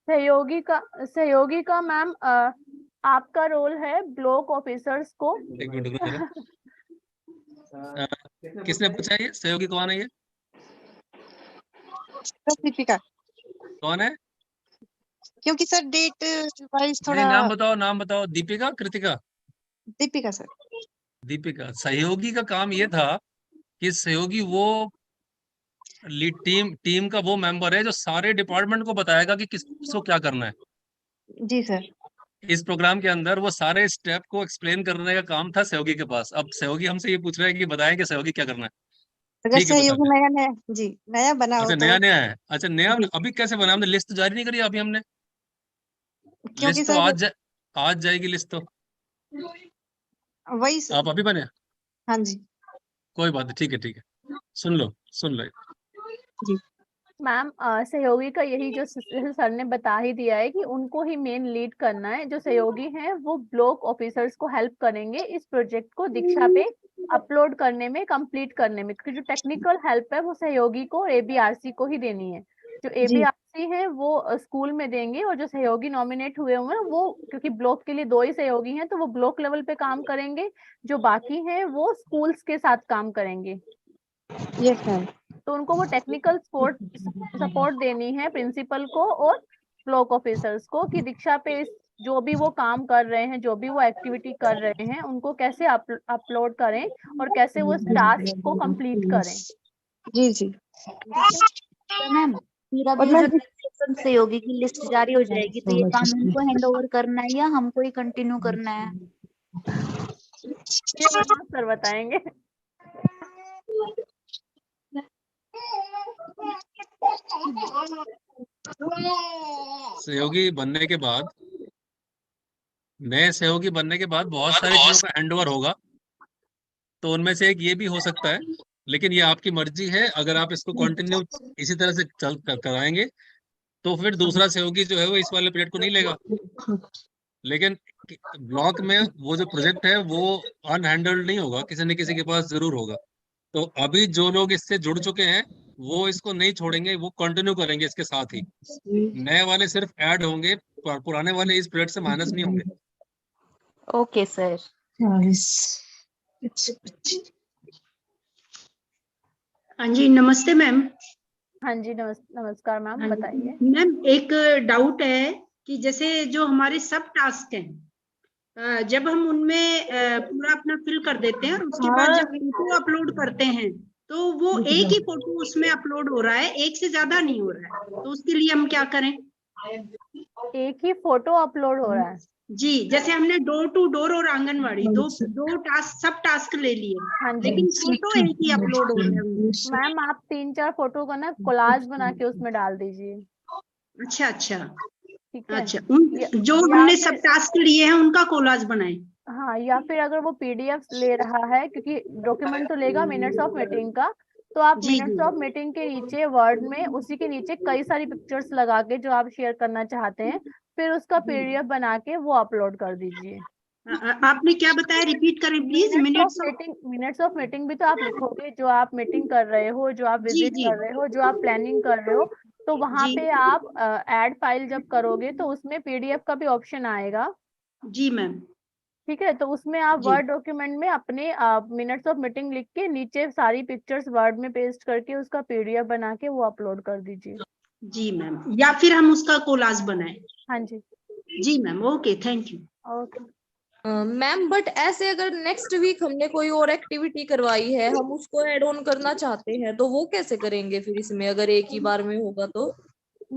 सहयोगी का मैम आपका रोल है ब्लॉक ऑफिसर्स को एक मिनट रुकना जरा। किसने पूछा ये सहयोगी कौन है? ये दीपिका, कौन है? क्योंकि सर डेट वाइज नहीं, थोड़ा। नाम बताओ। दीपिका, कृतिका? दीपिका सर। दीपिका। सहयोगी का काम ये था कि सहयोगी वो टीम का वो मेंबर है जो सारे डिपार्टमेंट को बताएगा कि किसको क्या करना है। जी सर। इस प्रोग्राम के अंदर वो सारे स्टेप को एक्सप्लेन करने का काम था सहयोगी के पास। अब सहयोगी हमसे ये पूछ रहे हैं कि बताएं कि सहयोगी क्या करना है। अगर ठीक है, बता सहयोगी दें। नया नया, जी नया बना हो अच्छा, तो। नया नया है। अच्छा, नया जी। अभी कैसे बना? हमने लिस्ट जारी नहीं करी अभी। हमने क्योंकि लिस्ट तो सर आज जाएगी लिस्ट तो। वही आप अभी बने? हाँ जी कोई बात नहीं, ठीक है ठीक है, सुन लो। जी। मैम सहयोगी का यही जो सर ने बता ही दिया है कि उनको ही मेन लीड करना है। जो सहयोगी हैं वो ब्लॉक ऑफिसर्स को हेल्प करेंगे इस प्रोजेक्ट को दीक्षा पे अपलोड करने में, कंप्लीट करने में, क्योंकि जो टेक्निकल हेल्प है वो सहयोगी को, एबीआरसी को ही देनी है। जो एबीआरसी है वो स्कूल में देंगे, और जो सहयोगी नॉमिनेट हुए होंगे ना वो, क्योंकि ब्लॉक के लिए 2 ही सहयोगी हैं, तो वो ब्लॉक लेवल पे काम करेंगे, जो बाकी हैं वो स्कूल्स के साथ काम करेंगे। Yes ma'am. तो उनको वो टेक्निकल सपोर्ट देनी है प्रिंसिपल को और ब्लॉक ऑफिसर्स को, कि दीक्षा पे जो भी वो काम कर रहे हैं, जो भी वो एक्टिविटी कर रहे हैं, उनको कैसे अपलोड करें और कैसे वो टास्क को कंप्लीट करें। जी जी। तो मैम फिर अब और ये जो मैम सहयोगी की लिस्ट जारी हो जाएगी तो ये काम उनको हैंड ओवर करना है या हमको ही कंटिन्यू करना है? ये मैम सर बताएंगे। सहयोगी बनने के बाद, नए सहयोगी बनने के बाद बहुत सारी चीजों का हैंड ओवर होगा। तो उनमें से एक ये भी हो सकता है, लेकिन ये आपकी मर्जी है। अगर आप इसको कंटिन्यू इसी तरह से कराएंगे तो फिर दूसरा सहयोगी जो है वो इस वाले पीरियड को नहीं लेगा। लेकिन ब्लॉक में वो जो प्रोजेक्ट है वो अनहैंडल्ड नहीं होगा, किसी न किसी के पास जरूर होगा। तो अभी जो लोग इससे जुड़ चुके हैं वो इसको नहीं छोड़ेंगे, वो कंटिन्यू करेंगे इसके साथ ही। नए वाले सिर्फ ऐड होंगे, पुराने वाले इस पीरियड से माइनस नहीं होंगे। Okay sir. हाँ जी नमस्ते मैम। हाँ जी नमस्कार मैम, बताइए। मैम एक डाउट है कि जैसे जो हमारे सब टास्क हैं, जब हम उनमें पूरा अपना फिल कर देते हैं और उसके बाद जब फोटो अपलोड करते हैं तो वो एक ही फोटो उसमें अपलोड हो रहा है, एक से ज्यादा नहीं हो रहा है, तो उसके लिए हम क्या करें? एक ही फोटो अपलोड हो रहा है जी, जैसे हमने डोर टू डोर और आंगनवाड़ी दो टास्क, सब टास्क ले लिए, हाँ जी, लेकिन फोटो एक ही अपलोड हो रहा है। मैम आप 3-4 फोटो का ना कोलाज बना के उसमें डाल दीजिए। अच्छा अच्छा ठीक है। अच्छा, जो हमने सब टास्क लिए हैं उनका कोलाज बनाए। हाँ, या फिर अगर वो पीडीएफ ले रहा है, क्योंकि डॉक्यूमेंट तो लेगा मिनट्स ऑफ मीटिंग का, तो आप जी मिनट्स जी ऑफ मीटिंग के नीचे वर्ड में उसी के नीचे कई सारी पिक्चर्स लगा के जो आप शेयर करना चाहते हैं, फिर उसका जी पीडीएफ बना के वो अपलोड कर दीजिए। आपने क्या बताया, रिपीट करें प्लीज। मिनट्स ऑफ मीटिंग भी तो आप लिखोगे, जो आप मीटिंग कर रहे हो, जो आप जी विजिट जी कर रहे हो, जो आप प्लानिंग कर रहे हो, तो वहां जी पे आप ऐड फाइल जब करोगे तो उसमें पीडीएफ का भी ऑप्शन आएगा। जी मैम। ठीक है, तो उसमें आप जी वर्ड डॉक्यूमेंट में अपने मिनट्स ऑफ मीटिंग लिख के नीचे सारी पिक्चर्स वर्ड में पेस्ट करके उसका पीडीएफ बना के वो अपलोड कर दीजिए। जी मैम, या फिर हम उसका कोलाज बनाए। हाँ जी। जी ma'am, okay, thank you. Okay ma'am, but ऐसे अगर नेक्स्ट वीक हमने कोई और एक्टिविटी करवाई है, हम उसको ऐड ऑन करना चाहते हैं, तो वो कैसे करेंगे फिर इसमें, अगर एक ही बार में होगा तो?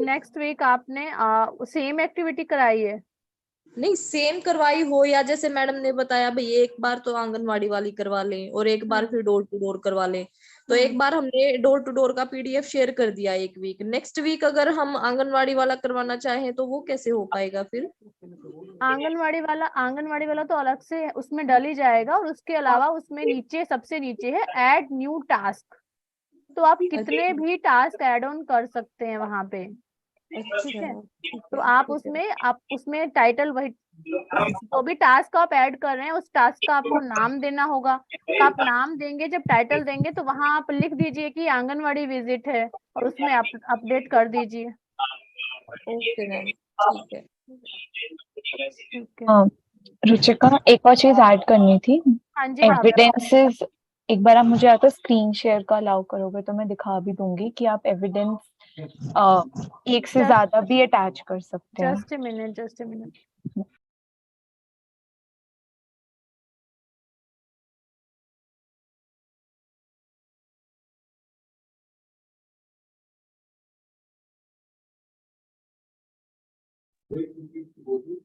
नेक्स्ट वीक आपने सेम एक्टिविटी कराई है? नहीं, सेम करवाई हो, या जैसे मैडम ने बताया भाई एक बार तो आंगनवाड़ी वाली करवा लें और एक बार फिर डोर टू डोर करवा लें, तो एक बार हमने डोर टू डोर का पीडीएफ शेयर कर दिया एक वीक, नेक्स्ट वीक अगर हम आंगनवाड़ी वाला करवाना चाहें तो वो कैसे हो पाएगा फिर? आंगनवाड़ी वाला तो अलग से उसमें डल ही जाएगा, और उसके अलावा उसमें नीचे सबसे नीचे है ऐड न्यू टास्क, तो आप कितने भी टास्क ऐड ऑन कर सकते हैं वहां पे। ठीक है, तो आप उसमें टाइटल वही, जो भी टास्क आप ऐड कर रहे हैं उस टास्क का आपको नाम देना होगा, तो आप नाम देंगे, जब टाइटल देंगे तो वहां आप लिख दीजिए कि आंगनवाड़ी विजिट है, और उसमें अपडेट कर दीजिए। ओके मैम, ठीक है। ठीक है। रुचिका, एक और चीज ऐड करनी थी। हाँ जी, हाँ एविडेंसेस, एक बार आप मुझे या तो स्क्रीन शेयर का अलाउ करोगे तो मैं दिखा भी दूंगी कि आप एविडेंस एक से ज्यादा भी अटैच कर सकते हैं। Just a minute.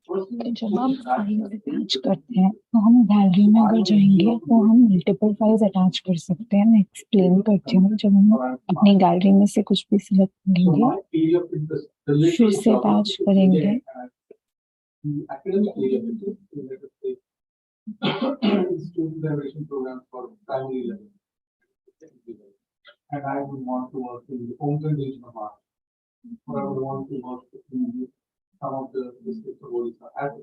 तो जब हम फाइल अटैच करते हैं तो हम गैलरी में अगर जाएंगे तो हम मल्टीपल फाइल्स अटैच कर सकते हैं। मैं एक्सप्लेन करती हूँ। जब हम अपनी गैलरी में से कुछ भी सिलेक्ट करेंगे, फिर से अटैच करेंगे, And I would want to work in the Konkan region of Maharashtra, or I would want to work in some of the districts of Odisha as a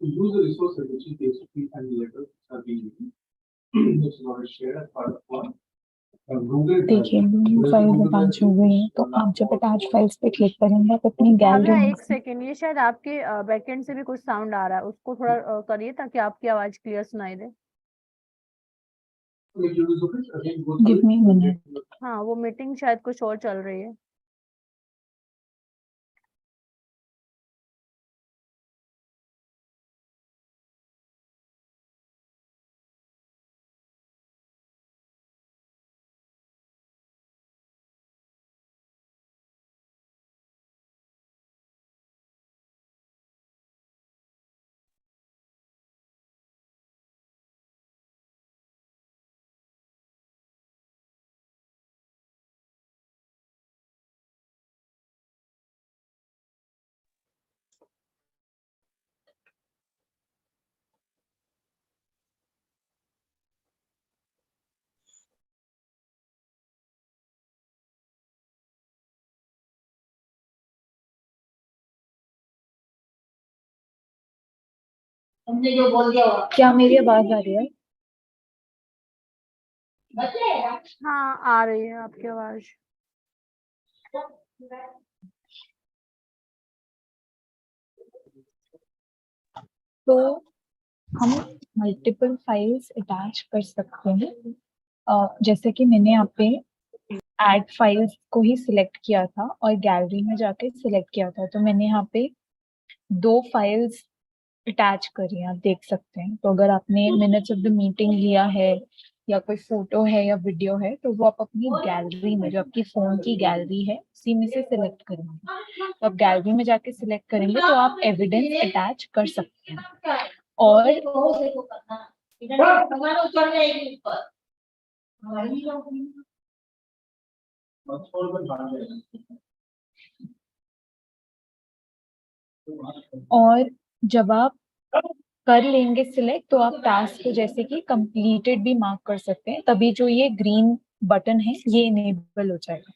to use the resources which is basically and the letters are being used, which is already shared as part of one. देखिए file attach हो गई है, तो आप जब attach files पे click करेंगे आप अपनी गैलरी में एक सेकेंड, ये शायद आपके बैकएंड से भी कुछ साउंड आ रहा है, उसको थोड़ा करिए ताकि आपकी आवाज क्लियर सुनाई दे। Give me a minute. हाँ, वो मीटिंग शायद कुछ और चल रही है। क्या मेरी आवाज आ रही है? हाँ, आ रही है आपकी आवाज। तो हम मल्टीपल फाइल्स अटैच कर सकते हैं। जैसे कि मैंने यहाँ पे ऐड फाइल्स को ही सिलेक्ट किया था और गैलरी में जाके सिलेक्ट किया था, तो मैंने यहाँ पे 2 फाइल्स अटैच करी है, आप देख सकते हैं। तो अगर आपने मिनट्स ऑफ द मीटिंग लिया है या कोई फोटो है या वीडियो है, तो वो आप अपनी गैलरी में, जो आपकी फोन की गैलरी है, उसी में से सिलेक्ट करेंगे। तो आप गैलरी में जाके सिलेक्ट करेंगे तो आप एविडेंस अटैच कर सकते हैं। और और जब आप कर लेंगे सिलेक्ट तो आप टास्क को जैसे कि कंप्लीटेड भी मार्क कर सकते हैं, तभी जो ये ग्रीन बटन है ये इनेबल हो जाएगा।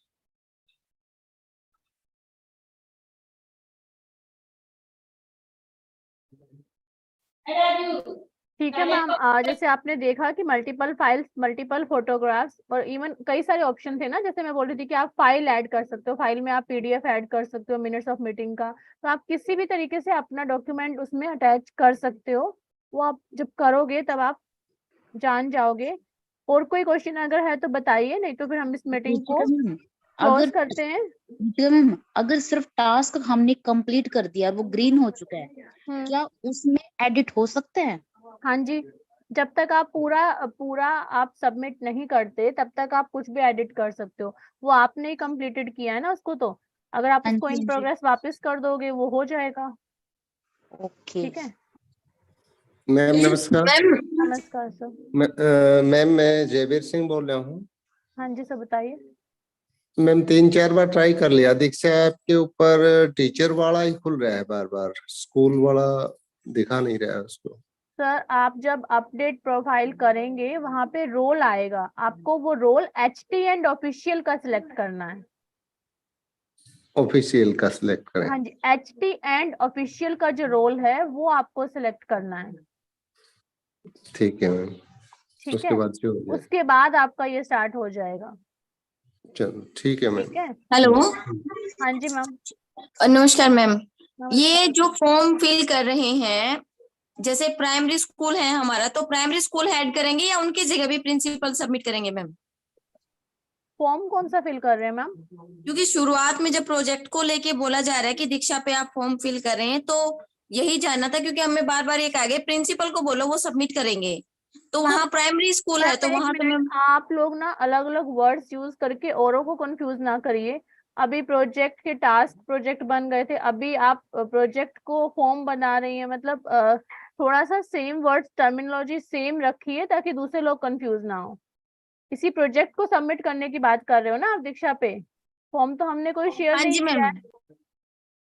ठीक है मैम, जैसे आपने देखा कि मल्टीपल फाइल्स, मल्टीपल फोटोग्राफ्स और इवन कई सारे ऑप्शन थे ना, जैसे मैं बोल रही थी कि आप फाइल ऐड कर सकते हो, फाइल में आप पीडीएफ ऐड कर सकते हो मिनट्स ऑफ मीटिंग का, तो आप किसी भी तरीके से अपना डॉक्यूमेंट उसमें अटैच कर सकते हो। वो आप जब करोगे तब आप जान जाओगे। और कोई क्वेश्चन अगर है तो बताइए, नहीं तो फिर हम इस मीटिंग को क्लोज अगर करते हैं। मैम अगर सिर्फ टास्क हमने कंप्लीट कर दिया और वो ग्रीन हो चुका है, क्या उसमें एडिट हो सकते हैं? हाँ जी, जब तक आप पूरा आप सबमिट नहीं करते तब तक आप कुछ भी एडिट कर सकते हो। वो आपने ही कंप्लीटेड किया है ना उसको, तो अगर आप उसको इन प्रोग्रेस वापस कर दोगे वो हो जाएगा। ओके ठीक है मैम नमस्कार। नमस्कार सर। मैम मैं जयवीर सिंह बोल रहा हूँ। हाँ जी सर बताइए। मैम 3-4 बार ट्राई कर लिया, दीक्षा ऐप के ऊपर टीचर वाला ही खुल रहा है, बार बार स्कूल वाला दिखा नहीं रहा है उसको। सर आप जब अपडेट प्रोफाइल करेंगे वहां पे रोल आएगा, आपको वो रोल HT एंड ऑफिशियल का सिलेक्ट करना है। ऑफिशियल का सिलेक्ट करें? हाँ जी, HT एंड ऑफिशियल का जो रोल है वो आपको सिलेक्ट करना है। ठीक है मैम, ठीक उसके है, बाद जो हो जाए। उसके बाद आपका ये स्टार्ट हो जाएगा। चलो ठीक है मैम। ठीक है, हेलो हाँ जी मैम। नमस्कार मैम। नमस्कार। ये जो फॉर्म फिल कर रहे हैं, जैसे प्राइमरी स्कूल है हमारा, तो प्राइमरी स्कूल हेड करेंगे या उनकी जगह भी प्रिंसिपल सबमिट करेंगे मैम? फॉर्म कौन सा फिल कर रहे हैं मैम? क्योंकि शुरुआत में जब प्रोजेक्ट को लेके बोला जा रहा है कि दीक्षा पे आप फॉर्म फिल कर रहे हैं, तो यही जानना था, क्योंकि हमें बार बार ये कहा गया प्रिंसिपल को बोलो वो सबमिट करेंगे, तो वहाँ प्राइमरी स्कूल है तो एक वहां पे मिनट, मैम। आप लोग ना अलग अलग वर्ड्स यूज करके औरों को कंफ्यूज ना करिए। अभी प्रोजेक्ट के टास्क प्रोजेक्ट बन गए थे, अभी आप प्रोजेक्ट को फॉर्म बना रही हैं, मतलब थोड़ा सा सेम वर्ड्स टर्मिनोलॉजी सेम रखिए ताकि दूसरे लोग कंफ्यूज ना हो। इसी प्रोजेक्ट को सबमिट करने की बात कर रहे हो ना आप दीक्षा पे? फॉर्म तो हमने कोई शेयर हाँ नहीं जी किया मैम। है।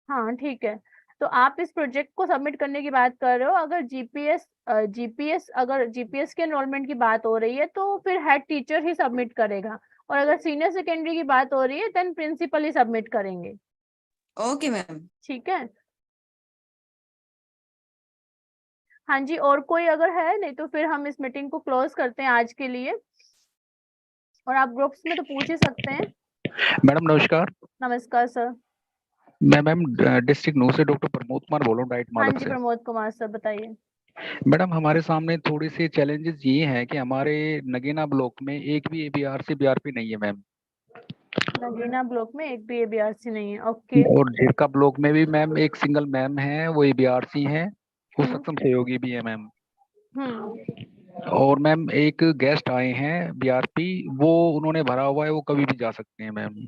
हाँ ठीक है, तो आप इस प्रोजेक्ट को सबमिट करने की बात कर रहे हो। अगर जीपीएस के एनरोलमेंट की बात हो रही है तो फिर हेड टीचर ही सबमिट करेगा, और अगर सीनियर सेकेंडरी की बात हो रही है देन प्रिंसिपल ही सबमिट करेंगे। Okay ma'am. ठीक है, हाँ जी। और कोई अगर है, नहीं तो फिर हम इस मीटिंग को क्लोज करते हैं आज के लिए। और आप ग्रुप्स में तो पूछ ही सकते हैं। मैडम नमस्कार। नमस्कार सर। मैं मैम डिस्ट्रिक्ट 9 से डॉक्टर प्रमोद कुमार बोल रहा हूँ, डाइट हाँ मालक जी से। प्रमोद कुमार सर बताइए। मैडम हमारे सामने थोड़ी सी चैलेंजेस ये हैं कि हमारे नगीना ब्लॉक में एक भी ABRC BRP नहीं है मैम, नगीना ब्लॉक में एक भी ABRC नहीं है। ओके। और झिरका ब्लॉक में भी मैम एक सिंगल मैम है, वो ABRC है, वो सक्षम सहयोगी भी है मैम। और मैम एक गेस्ट आए हैं BRP, वो उन्होंने भरा हुआ है, वो कभी भी जा सकते हैं मैम।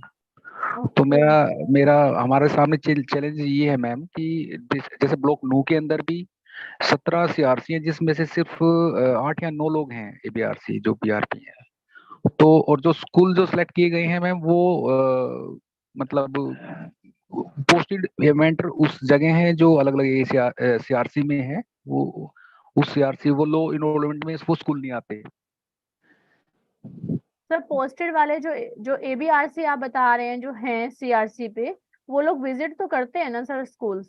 तो मेरा मेरा हमारे सामने चैलेंज ये है मैम कि जैसे ब्लॉक 9 के अंदर भी 17 CRC हैं, जिसमें से सिर्फ 8 या 9 लोग हैं ABRC जो BRP है। तो और जो स्कूल जो सिलेक्ट किए गए हैं मैम वो मतलब पोस्टेड मेंटर उस जगह है जो अलग अलग CRC में है, वो उस CRC वो लो इनरोलमेंट में वो स्कूल नहीं आते। सर पोस्टेड वाले जो ABRC आप बता रहे हैं जो हैं CRC पे, वो लोग विजिट तो करते हैं ना सर स्कूल्स?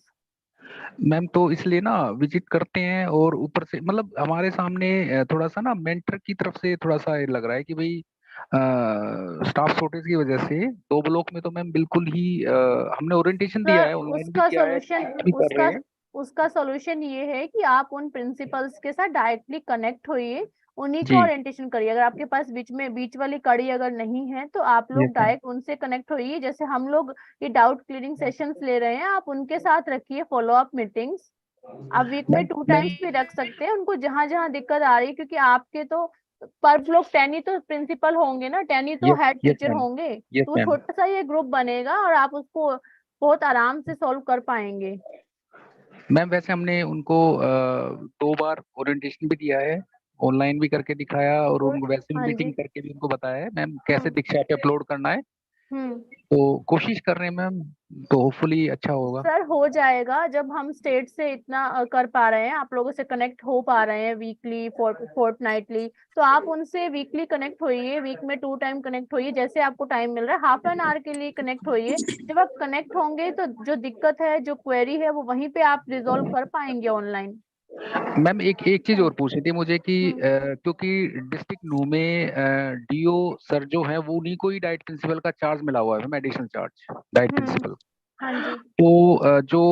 मैम तो इसलिए ना विजिट करते हैं, और ऊपर से मतलब हमारे सामने थोड़ा सा ना मेंटर की तरफ से थोड़ा सा ये लग रहा है कि भाई स्टाफ शॉर्टेज की वजह से 2 ब्लॉक में तो मैम बिल्कुल ही हमने ओरिएंटेशन दिया है, ऑनलाइन भी उसका किया है, सॉल्यूशन भी कर रहे हैं। उसका सॉल्यूशन ये है कि आप उन प्रिंसिपल्स के साथ डायरेक्टली कनेक्ट होइए, उन्हीं को जी। ओरिएंटेशन करिए। अगर आपके पास बीच वाली कड़ी अगर नहीं है तो आप लोग Yes, ma'am. डायरेक्ट उनसे कनेक्ट होइए। जैसे हम लोग ये डाउट क्लियरिंग सेशंस ले रहे हैं, आप उनके साथ रखिए फॉलो अप मीटिंग्स। आप वीक में 2 टाइम्स भी रख सकते हैं उनको, जहां जहां दिक्कत आ रही है, क्योंकि आपके तो पर ब्लॉक 10 ही तो प्रिंसिपल होंगे ना, 10 ही तो Yes, head yes, teacher ma'am. होंगे। Yes, तो वो ma'am. छोटा सा ये ग्रुप बनेगा और आप उसको बहुत आराम से सॉल्व कर पाएंगे। मैम वैसे हमने उनको 2 बार ओरिएंटेशन भी दिया है, ऑनलाइन भी करके दिखाया, और उनको वैसे भी हाँ जी। मीटिंग करके भी उनको बताया है मैम कैसे दीक्षा पे अपलोड करना है। तो कोशिश कर रहे हैं मैम, तो होपफुली अच्छा होगा। सर हो जाएगा, जब हम स्टेट से इतना कर पा रहे हैं, आप लोगों से कनेक्ट हो पा रहे हैं वीकली फोर्टनाइटली, तो आप उनसे वीकली कनेक्ट होइए, वीक में 2 टाइम कनेक्ट होइए, जैसे आपको टाइम मिल रहा है, हाफ एन आवर के लिए कनेक्ट होइए। जब आप कनेक्ट होंगे तो जो दिक्कत है, जो क्वेरी है, वो वहीं पे आप रिजॉल्व कर पाएंगे ऑनलाइन। मैम एक चीज और पूछनी थी मुझे कि क्योंकि डिस्ट्रिक्ट नू में डीओ सर जो है वो उन्हीं को ही डाइट प्रिंसिपल का चार्ज मिला हुआ है, एडिशनल चार्ज डाइट प्रिंसिपल। हाँ जी। तो जो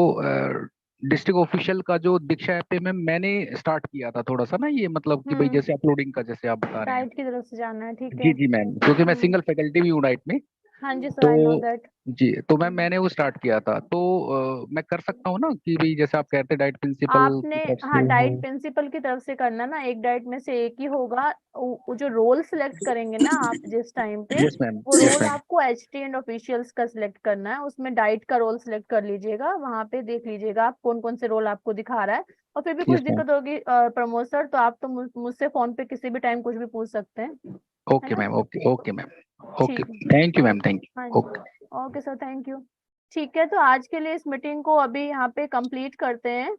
डिस्ट्रिक्ट ऑफिशियल का जो दीक्षा ऐप पे मैंने स्टार्ट किया था थोड़ा सा ना, ये मतलब कि भाई जैसे अपलोडिंग का जैसे आप बता रहे हैं। डाइट की तरफ से जाना है, ठीक है। जी जी मैम, क्योंकि मैं सिंगल फैकल्टी भी हूँ डाइट में। हाँ जी सर, आई नो तो दैट। जी, तो मैंने वो स्टार्ट किया था, तो मैं कर सकता हूँ ना कि भाई जैसे आप कहते हैं डाइट प्रिंसिपल आपने, की तरफ हाँ, से। डाइट प्रिंसिपल की तरफ से करना ना, एक डाइट में से एक ही होगा। वो जो रोल सिलेक्ट करेंगे ना आप जिस टाइम पे, यस मैम, वो यस रोल मैम। आपको एचटी एंड ऑफिशियल्स का सिलेक्ट करना है। उसमें डाइट का रोल सिलेक्ट कर लीजिएगा, वहां पे देख लीजिएगा आप कौन कौन से रोल आपको दिखा रहा है। और फिर भी कुछ यस मैम। दिक्कत होगी प्रमोद सर, तो आप तो मुझसे फोन पे किसी भी टाइम कुछ भी पूछ सकते हैं, है ओके ना? मैम, ओके मैम, ओके, ठीक है। थैंक यू मैम, थैंक हाँ यू, जी, okay. Okay sir, thank you. ठीक है, तो आज के लिए इस मीटिंग को अभी यहाँ पे कंप्लीट करते हैं।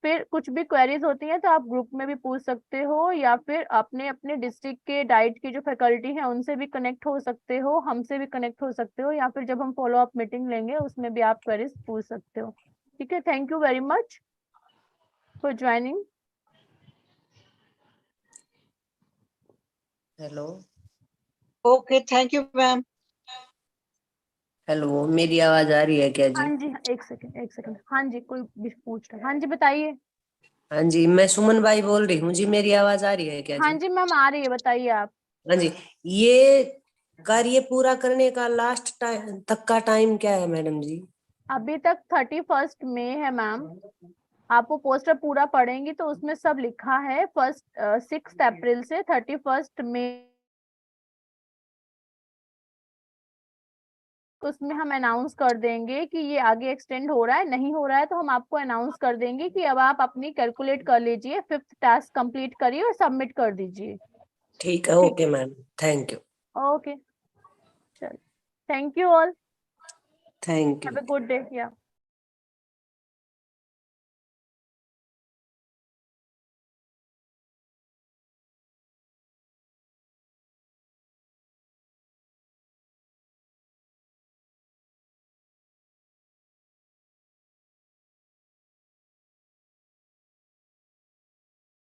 फिर कुछ भी क्वेरीज होती हैं तो आप ग्रुप में भी पूछ सकते हो, या फिर अपने अपने डिस्ट्रिक्ट के डाइट की जो फैकल्टी है उनसे भी कनेक्ट हो सकते हो, हमसे भी कनेक्ट हो सकते हो, या फिर जब हम फॉलो अप मीटिंग लेंगे उसमें भी आप क्वेरीज पूछ सकते हो। ठीक है, thank you very much for joining. Hello. Okay, thank you ma'am. Hello, मेरी आवाज आ रही है क्या जी? हाँ जी, एक सेकंड, हाँ जी, कोई भी पूछ रहा है? हाँ जी, बताइए। हाँ जी, मैं सुमन बाई बोल रही हूँ जी, मेरी आवाज आ रही है क्या हाँ जी? जी मैम, आ रही है, बताइए आप। हाँ जी, ये कार्य पूरा करने का लास्ट टाइम तक का टाइम क्या है मैडम जी? अभी तक 31 मई है मैम। आप वो पोस्टर पूरा पढ़ेंगी तो उसमें सब लिखा है। 6 अप्रैल से 31 मई, उसमें हम अनाउंस कर देंगे कि ये आगे एक्सटेंड हो रहा है, नहीं हो रहा है तो हम आपको अनाउंस कर देंगे कि अब आप अपनी कैलकुलेट कर लीजिए, 5th टास्क कंप्लीट करिए और सबमिट कर दीजिए। ठीक है, okay ma'am, thank you. Okay, चलो, thank you all, thank you. Have a good day. या